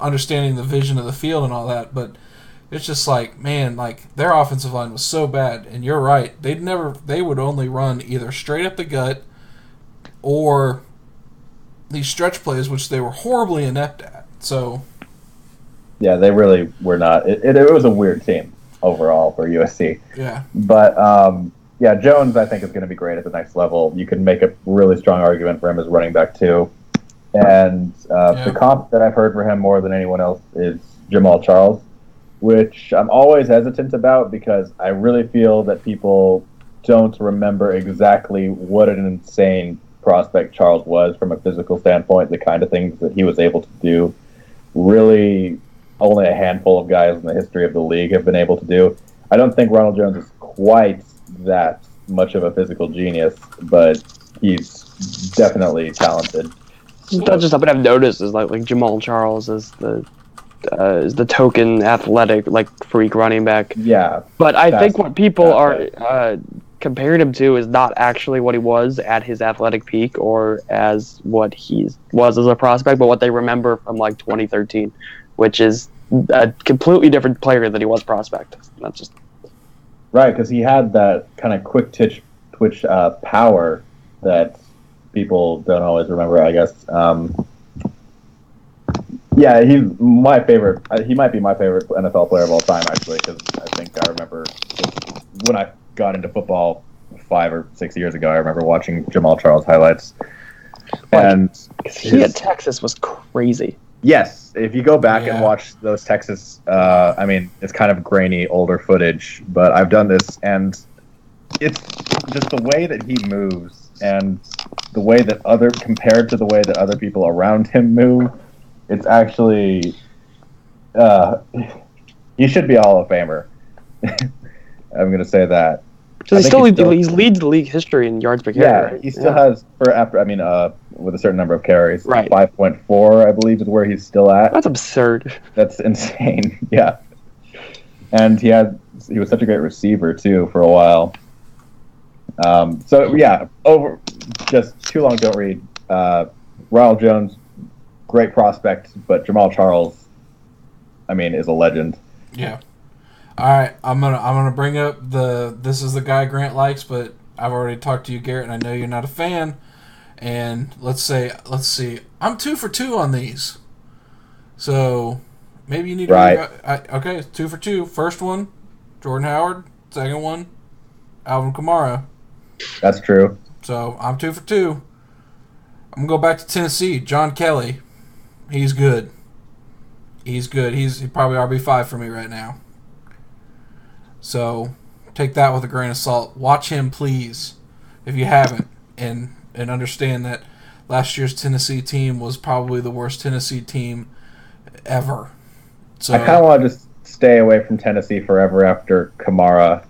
understanding the vision of the field and all that, but it's just like, man, like their offensive line was so bad, and you're right. They would only run either straight up the gut or these stretch plays, which they were horribly inept at. So, yeah, they really were not. It was a weird team overall for USC. Yeah. But yeah, Jones I think is going to be great at the next level. You can make a really strong argument for him as running back too. And the comp that I've heard for him more than anyone else is Jamal Charles, which I'm always hesitant about because I really feel that people don't remember exactly what an insane prospect Charles was from a physical standpoint, the kind of things that he was able to do. Really, only a handful of guys in the history of the league have been able to do. I don't think Ronald Jones is quite that much of a physical genius, but he's definitely talented. That's just something I've noticed is like Jamal Charles is the token athletic freak running back. Yeah, but I think what people are comparing him to is not actually what he was at his athletic peak or as what he was as a prospect, but what they remember from 2013, which is a completely different player than he was prospect. That's just right, because he had that kind of quick twitch power that people don't always remember, I guess. Yeah, he's my favorite. He might be my favorite NFL player of all time, actually, because I think I remember when I got into football 5 or 6 years ago, I remember watching Jamal Charles highlights. And he at Texas was crazy. Yes, if you go back and watch those Texas, I mean, it's kind of grainy, older footage, but I've done this, and it's just the way that he moves and the way that compared to the way that other people around him move, it's actually, he should be a Hall of Famer. I'm going to say that. So he leads the league history in yards per carry. Yeah, right? he still has with a certain number of carries. Right. 5.4, I believe, is where he's still at. That's absurd. That's insane. Yeah. And he was such a great receiver too for a while. So yeah, just too long don't read. Ronald Jones, great prospect, but Jamal Charles, I mean, is a legend. Yeah. All right, I'm gonna bring up this is the guy Grant likes, but I've already talked to you, Garrett, and I know you're not a fan. And let's see, I'm 2 for 2 on these, so maybe you need to okay, 2 for 2. First one, Jordan Howard. Second one, Alvin Kamara. That's true. So I'm 2 for 2. I'm gonna go back to Tennessee. John Kelly, he's good. He's probably RB5 for me right now. So take that with a grain of salt. Watch him, please, if you haven't, and understand that last year's Tennessee team was probably the worst Tennessee team ever. So I kind of want to just stay away from Tennessee forever after Kamara,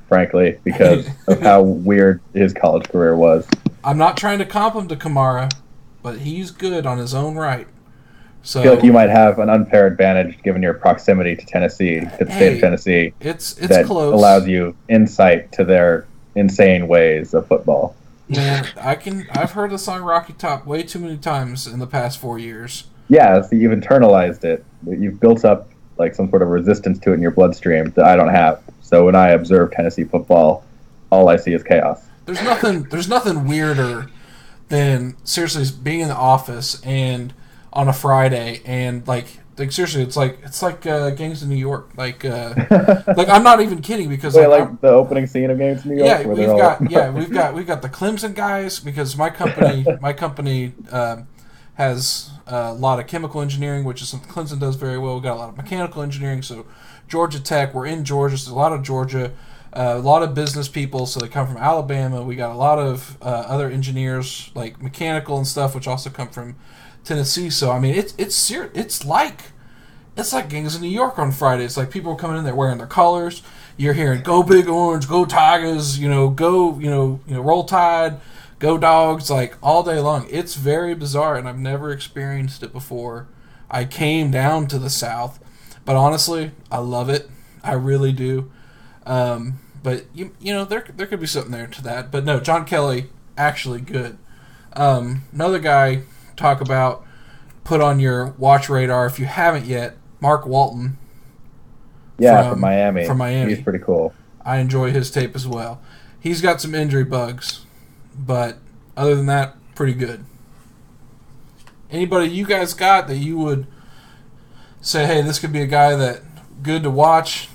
frankly, because of how weird his college career was. I'm not trying to comp him to Kamara, but he's good on his own right. So, I feel like you might have an unfair advantage given your proximity to Tennessee, to the state of Tennessee. It's that close. Allows you insight to their insane ways of football. Man, I've heard the song Rocky Top way too many times in the past 4 years. Yeah, so you've internalized it. You've built up some sort of resistance to it in your bloodstream that I don't have. So when I observe Tennessee football, all I see is chaos. There's nothing weirder than seriously being in the office and on a Friday and seriously, it's like Gangs in New York. Like I'm not even kidding because the opening scene of Gangs in New York. Yeah, we've got the Clemson guys because my company has a lot of chemical engineering, which is something Clemson does very well. We've got a lot of mechanical engineering, so Georgia Tech. We're in Georgia, so a lot of Georgia. A lot of business people, so they come from Alabama. We got a lot of other engineers, like mechanical and stuff, which also come from Tennessee. So I mean, it's like Gangs in New York on Friday. It's like people are coming in there wearing their colors. You're hearing "Go Big Orange," "Go Tigers," go Roll Tide, "Go Dogs," like all day long. It's very bizarre, and I've never experienced it before. I came down to the South, but honestly, I love it. I really do. But there could be something there to that. But no, John Kelly actually good. Another guy talk about put on your watch radar if you haven't yet. Mark Walton. Yeah, from Miami. From Miami. He's pretty cool. I enjoy his tape as well. He's got some injury bugs, but other than that, pretty good. Anybody you guys got that you would say, hey, this could be a guy that good to watch?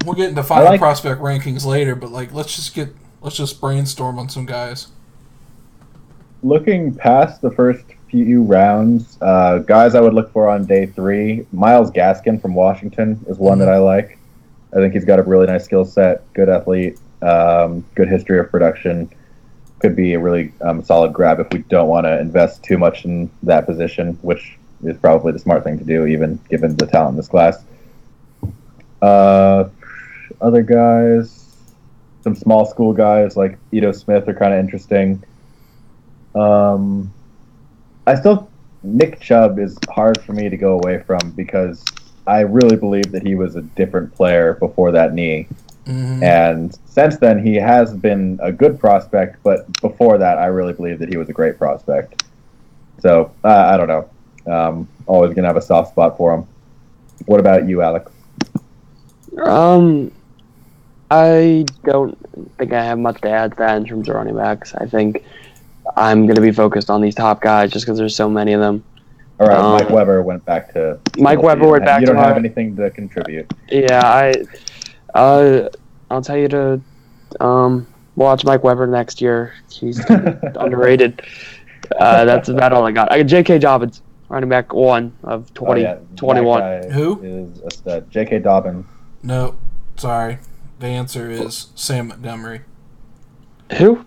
We'll get into final prospect rankings later, but like let's just brainstorm on some guys. Looking past the first few rounds, guys I would look for on day 3, Myles Gaskin from Washington is one that I like. I think he's got a really nice skill set, good athlete, good history of production. Could be a really solid grab if we don't want to invest too much in that position, which is probably the smart thing to do, even given the talent in this class. Other guys, some small school guys like Ito Smith are kind of interesting. Nick Chubb is hard for me to go away from because I really believe that he was a different player before that knee. Mm-hmm. And since then, he has been a good prospect, but before that, I really believe that he was a great prospect. So, I don't know. Always going to have a soft spot for him. What about you, Alex? I don't think I have much to add to that in terms of running backs. I think I'm going to be focused on these top guys just because there's so many of them. All right, Mike Weber went back to... Mike Weber went back to... You don't have anything to contribute. Yeah, I'll tell you to watch Mike Weber next year. He's underrated. That's about all I got. I got J.K. Dobbins, running back 1 of 2021. Who? Is a stud. J.K. Dobbins. No, sorry. The answer is Sam Montgomery. Who?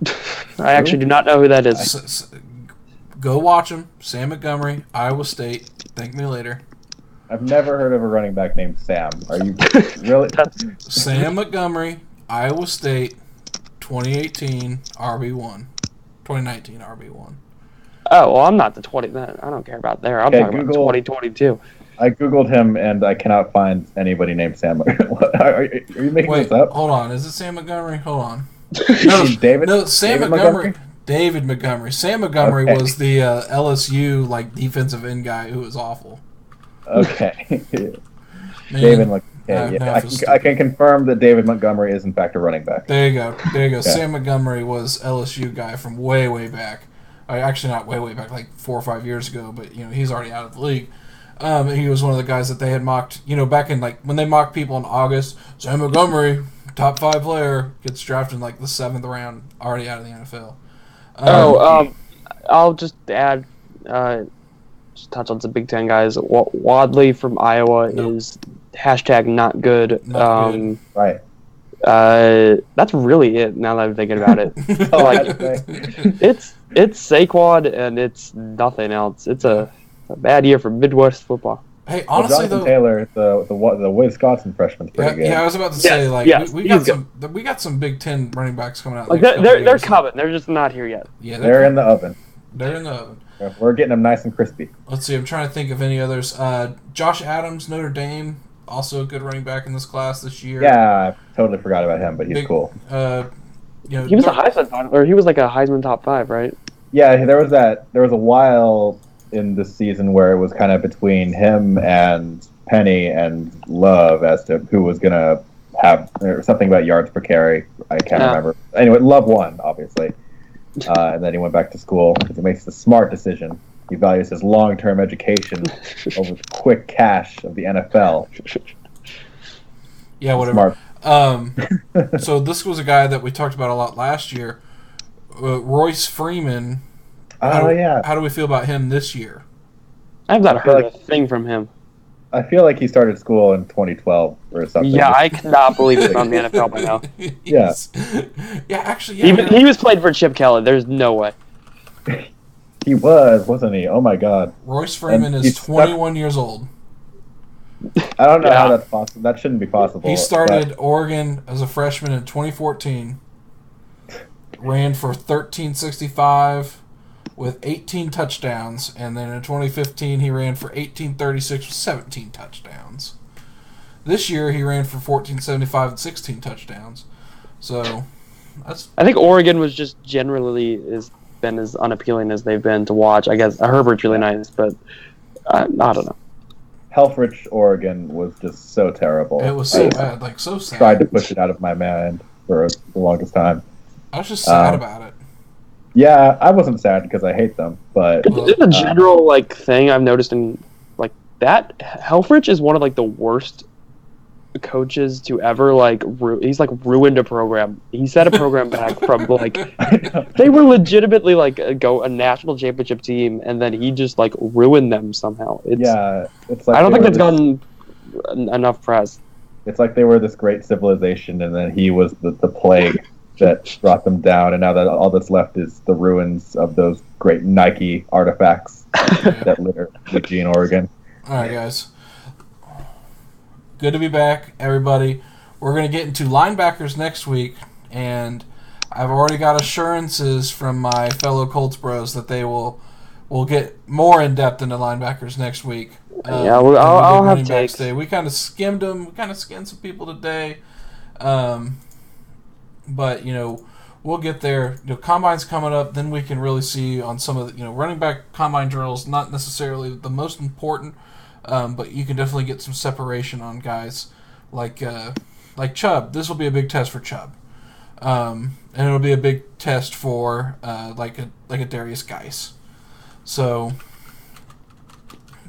I actually do not know who that is. Go watch him. Sam Montgomery, Iowa State. Thank me later. I've never heard of a running back named Sam. Are you really? Sam Montgomery, Iowa State, 2018 RB1. 2019 RB1. Oh, well, I'm not the 20. I don't care about there. I'm talking about 2022. I Googled him, and I cannot find anybody named Sam. Are you making this up? Hold on. Is it Sam Montgomery? Hold on. Sam Montgomery. David Montgomery. Sam Montgomery was the LSU defensive end guy who was awful. Okay. David Montgomery. I can confirm that David Montgomery is in fact a running back. There you go. Yeah. Sam Montgomery was LSU guy from way, way back. Actually, not way, way back, like 4 or 5 years ago, but he's already out of the league. He was one of the guys that they had mocked, back in when they mocked people in August. Sam Montgomery, top 5 player, gets drafted in the 7th round, already out of the NFL. I'll just add, just touch on some Big Ten guys. Wadley from Iowa is #not good. Not good. Right. That's really it. Now that I'm thinking about it, it's Saquon and it's nothing else. It's a bad year for Midwest football. Hey, honestly, Jonathan Taylor, the Wisconsin freshman's pretty good. Yeah, I was about to say we got some Big Ten running backs coming out. They're coming. They're just not here yet. Yeah, they're in the oven. They're in the oven. We're getting them nice and crispy. Let's see. I'm trying to think of any others. Josh Adams, Notre Dame, also a good running back in this class this year. Yeah, I totally forgot about him, but he's cool. He was a Heisman, or he was like a Heisman top 5, right? Yeah, there was a while in this season where it was kind of between him and Penny and Love as to who was going to have something about yards per carry. I can't remember. Anyway, Love won, obviously. And then he went back to school because he makes the smart decision. He values his long-term education over the quick cash of the NFL. Yeah, whatever. Smart. So this was a guy that we talked about a lot last year. Royce Freeman. How do we feel about him this year? I've not heard a thing from him. I feel like he started school in 2012 or something. Yeah, I cannot believe he's on the NFL by now. Yeah. Yeah, actually, yeah. He was playing for Chip Kelly. There's no way. He was, wasn't he? Oh my God. Royce Freeman is 21 years old. I don't know how that's possible. That shouldn't be possible. He started Oregon as a freshman in 2014. Ran for 1365 with 18 touchdowns, and then in 2015 he ran for 1836 with 17 touchdowns. This year he ran for 1475 and 16 touchdowns. So I think Oregon was just generally is been as unappealing as they've been to watch. I guess Herbert's really nice, but I don't know. Helfrich, Oregon was just so terrible. It was so bad, like so sad. Tried to push it out of my mind for the longest time. I was just sad about it. Yeah, I wasn't sad because I hate them, but It's a general like thing I've noticed in like that Helfrich is one of like the worst coaches to ever like he's like ruined a program. He set a program back from like they were legitimately like a national championship team, and then he just like ruined them somehow. It's like I don't think it's gotten enough press. It's like they were this great civilization, and then he was the plague that brought them down, and now that all that's left is the ruins of those great Nike artifacts that litter Eugene, Oregon. All right, guys. Good to be back, everybody. We're going to get into linebackers next week, and I've already got assurances from my fellow Colts bros that they will get more in-depth into linebackers next week. I'll have takes. We kind of skimmed them. We kind of skimmed some people today. But, we'll get there. Combine's coming up. Then we can really see on some of the, running back combine drills, not necessarily the most important, but you can definitely get some separation on guys like Chubb. This will be a big test for Chubb. And it'll be a big test for like a Darius Geis. So,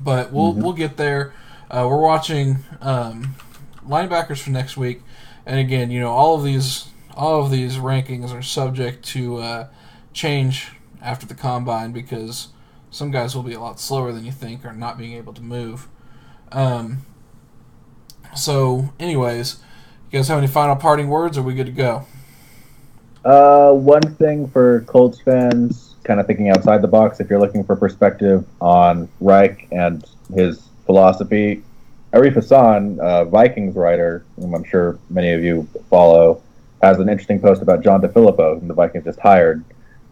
but we'll get there. We're watching linebackers for next week. And again, all of these rankings are subject to change after the combine because some guys will be a lot slower than you think or not being able to move. So, anyways, you guys have any final parting words, or are we good to go? One thing for Colts fans, kind of thinking outside the box, if you're looking for perspective on Reich and his philosophy, Arif Hassan, Vikings writer, whom I'm sure many of you follow, has an interesting post about John DeFilippo, whom the Vikings just hired,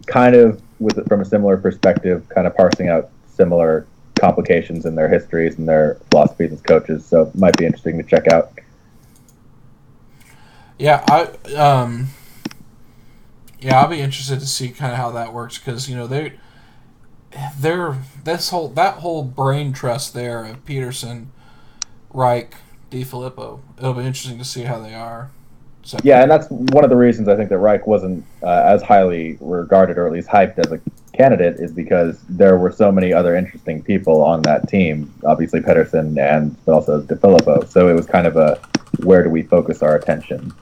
kind of from a similar perspective, kind of parsing out similar complications in their histories and their philosophies as coaches. So it might be interesting to check out. Yeah, I'll be interested to see kind of how that works because they're that whole brain trust there of Peterson, Reich, DeFilippo. It'll be interesting to see how they are. So, yeah, and that's one of the reasons I think that Reich wasn't as highly regarded, or at least hyped as a candidate, is because there were so many other interesting people on that team. Obviously, Pedersen and also DeFilippo. So it was kind of a where do we focus our attention?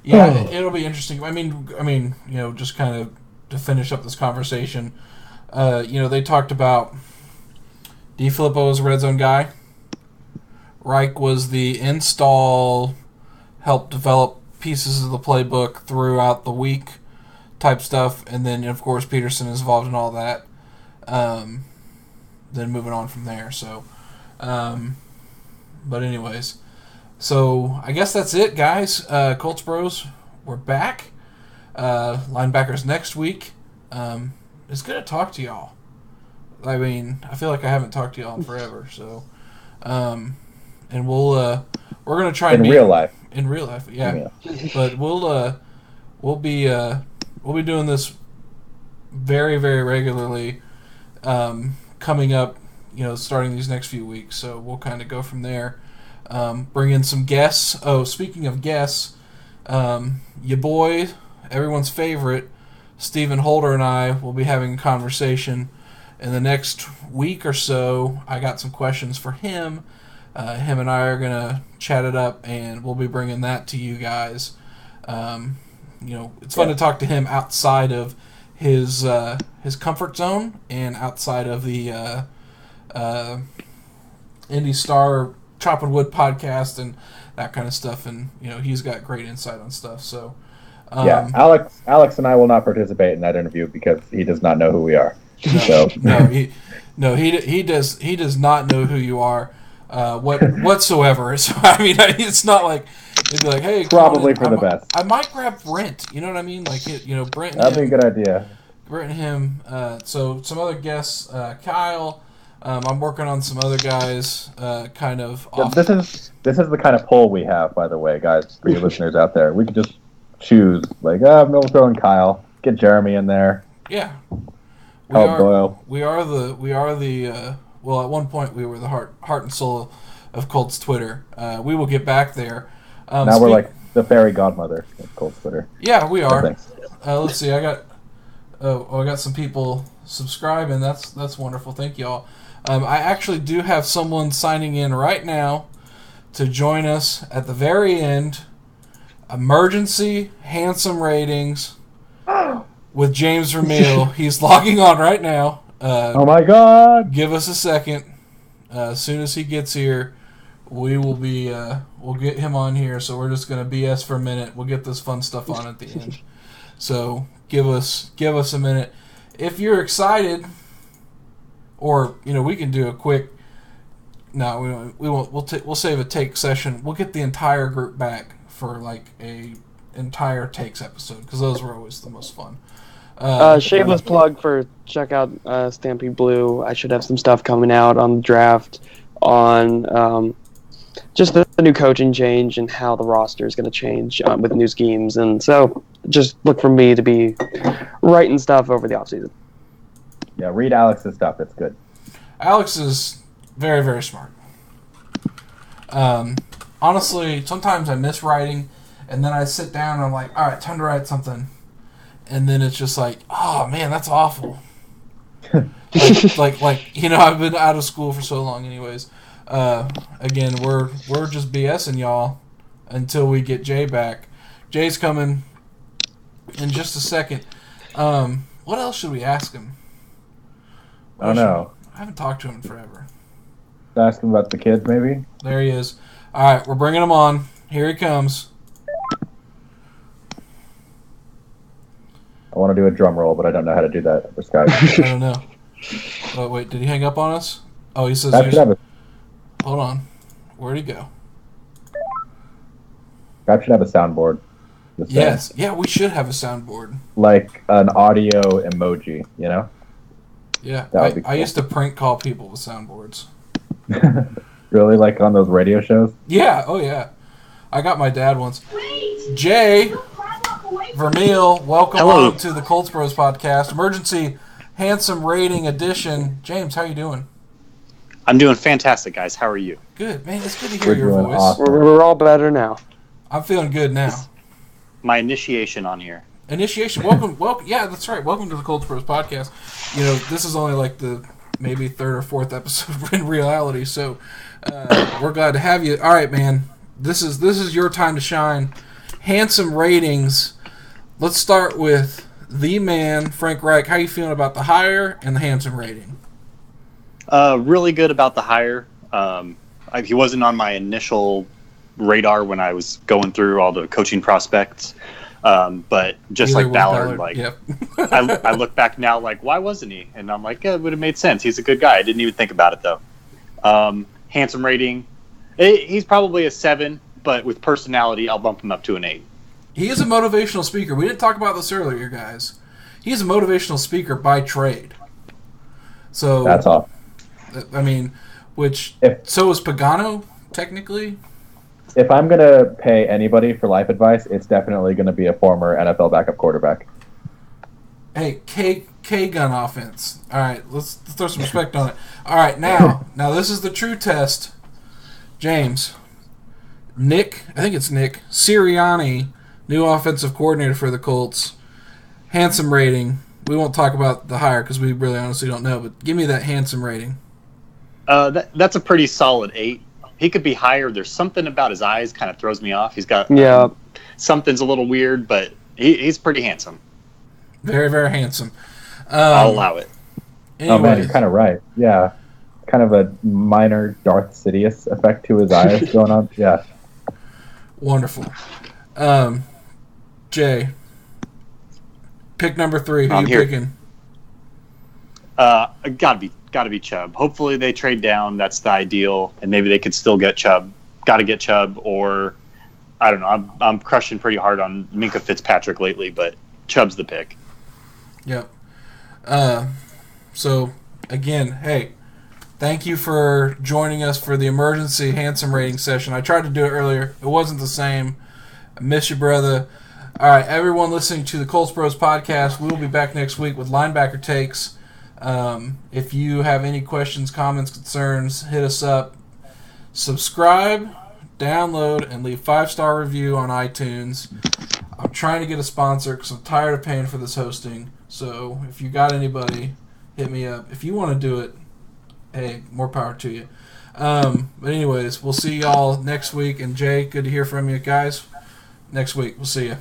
Yeah, it'll be interesting. I mean, just kind of to finish up this conversation, they talked about DeFilippo as a red zone guy. Reich was the install, help develop pieces of the playbook throughout the week type stuff, and then, of course, Peterson is involved in all that. Then moving on from there. So, but anyways, so I guess that's it, guys. Colts Bros, we're back. Linebackers next week. It's good to talk to y'all. I mean, I feel like I haven't talked to y'all in forever, so... and we're gonna try in real life. In real life, yeah. But we'll be doing this very, very regularly, coming up. Starting these next few weeks. So we'll kind of go from there. Bring in some guests. Oh, speaking of guests, your boy, everyone's favorite, Stephen Holder, and I will be having a conversation in the next week or so. I got some questions for him. Him and I are going to chat it up, and we'll be bringing that to you guys. It's fun to talk to him outside of his comfort zone and outside of the Indie Star Chopping Wood podcast and that kind of stuff. And, he's got great insight on stuff. So, Alex and I will not participate in that interview because he does not know who we are. He does not know who you are. Whatsoever. So it's not like it'd be like, hey, probably for the best. I might grab Brent. You know what I mean? Like Brent. That'd be a good idea. Brent and him. So some other guests, Kyle. I'm working on some other guys. Kind of. This is the kind of poll we have, by the way, guys. For your listeners out there, we could just choose. Like, we'll throw in Kyle. Get Jeremy in there. Yeah. Doyle. We are the well, at one point we were the heart and soul of Colts Twitter. We will get back there. Now we're like the fairy godmother of Colts Twitter. Yeah, we are. Thanks. Let's see. I got some people subscribing. That's wonderful. Thank y'all. I actually do have someone signing in right now to join us at the very end. Emergency handsome ratings with James Vermeil. He's logging on right now. Oh my God! Give us a second. As soon as he gets here, we will be. We'll get him on here. So we're just gonna BS for a minute. We'll get this fun stuff on at the end. So give us a minute. If you're excited, or we can do a quick. No, we won't. We'll save a take session. We'll get the entire group back for like a entire takes episode because those were always the most fun. Shameless plug for check out Stampede Blue. I should have some stuff coming out on the draft on just the new coaching change and how the roster is going to change with new schemes. And so just look for me to be writing stuff over the offseason. Yeah, read Alex's stuff. It's good. Alex is very, very smart. Honestly, sometimes I miss writing, and then I sit down and I'm like, all right, time to write something. And then it's just like, oh, man, that's awful. like I've been out of school for so long anyways. Again, we're just BSing y'all until we get Jay back. Jay's coming in just a second. What else should we ask him? I don't know. I haven't talked to him in forever. Ask him about the kids, maybe? There he is. All right, we're bringing him on. Here he comes. I want to do a drum roll, but I don't know how to do that for Skype. I don't know. Oh, wait, did he hang up on us? Oh, he says... Hold on. Where'd he go? Skype should have a soundboard. Yes. Yeah, we should have a soundboard. Like an audio emoji, Yeah, Cool. I used to prank call people with soundboards. Really? Like on those radio shows? Yeah, oh yeah. I got my dad once. Jay Vermeil, welcome on to the Colts Bros podcast. Emergency handsome rating edition. James, how you doing? I'm doing fantastic, guys. How are you? Good, man. It's good to hear your voice. Awesome. We're all better now. I'm feeling good now. My initiation on here. Initiation. Welcome. Yeah, that's right. Welcome to the Colts Bros podcast. This is only like the maybe third or fourth episode in reality, so we're glad to have you. All right, man. This is your time to shine. Handsome ratings. Let's start with the man, Frank Reich. How you feeling about the hire and the handsome rating? Really good about the hire. He wasn't on my initial radar when I was going through all the coaching prospects. But just Either like Ballard, yep. I look back now like, why wasn't he? And I'm like, yeah, it would have made sense. He's a good guy. I didn't even think about it, though. Handsome rating. He's probably a 7, but with personality, I'll bump him up to an 8. He is a motivational speaker. We didn't talk about this earlier, guys. He's a motivational speaker by trade. So that's all. I mean, so is Pagano, technically. If I'm going to pay anybody for life advice, it's definitely going to be a former NFL backup quarterback. Hey, K-gun offense. All right, let's throw some respect on it. All right, now this is the true test. James, I think it's Nick Sirianni, new offensive coordinator for the Colts. Handsome rating. We won't talk about the hire because we really honestly don't know, but give me that handsome rating. That's a pretty solid 8. He could be higher. There's something about his eyes kind of throws me off. He's got something's a little weird, but he's pretty handsome. Very, very handsome. I'll allow it. Oh man, you're kind of right. Yeah, kind of a minor Darth Sidious effect to his eyes going on. Yeah, wonderful. Jay, pick number 3. Who I'm you here. picking? Gotta be Chubb. Hopefully they trade down. That's the ideal, and maybe they could still get Chubb. Got to get Chubb, or I don't know. I'm crushing pretty hard on Minkah Fitzpatrick lately, but Chubb's the pick. Yep. So again, hey, thank you for joining us for the emergency handsome rating session. I tried to do it earlier. It wasn't the same. I miss you, brother. All right, everyone listening to the Colts Bros podcast, we will be back next week with linebacker takes. If you have any questions, comments, concerns, hit us up. Subscribe, download, and leave 5-star review on iTunes. I'm trying to get a sponsor because I'm tired of paying for this hosting. So if you got anybody, hit me up. If you want to do it, hey, more power to you. But anyways, we'll see y'all next week. And Jay, good to hear from you guys. Next week, we'll see you.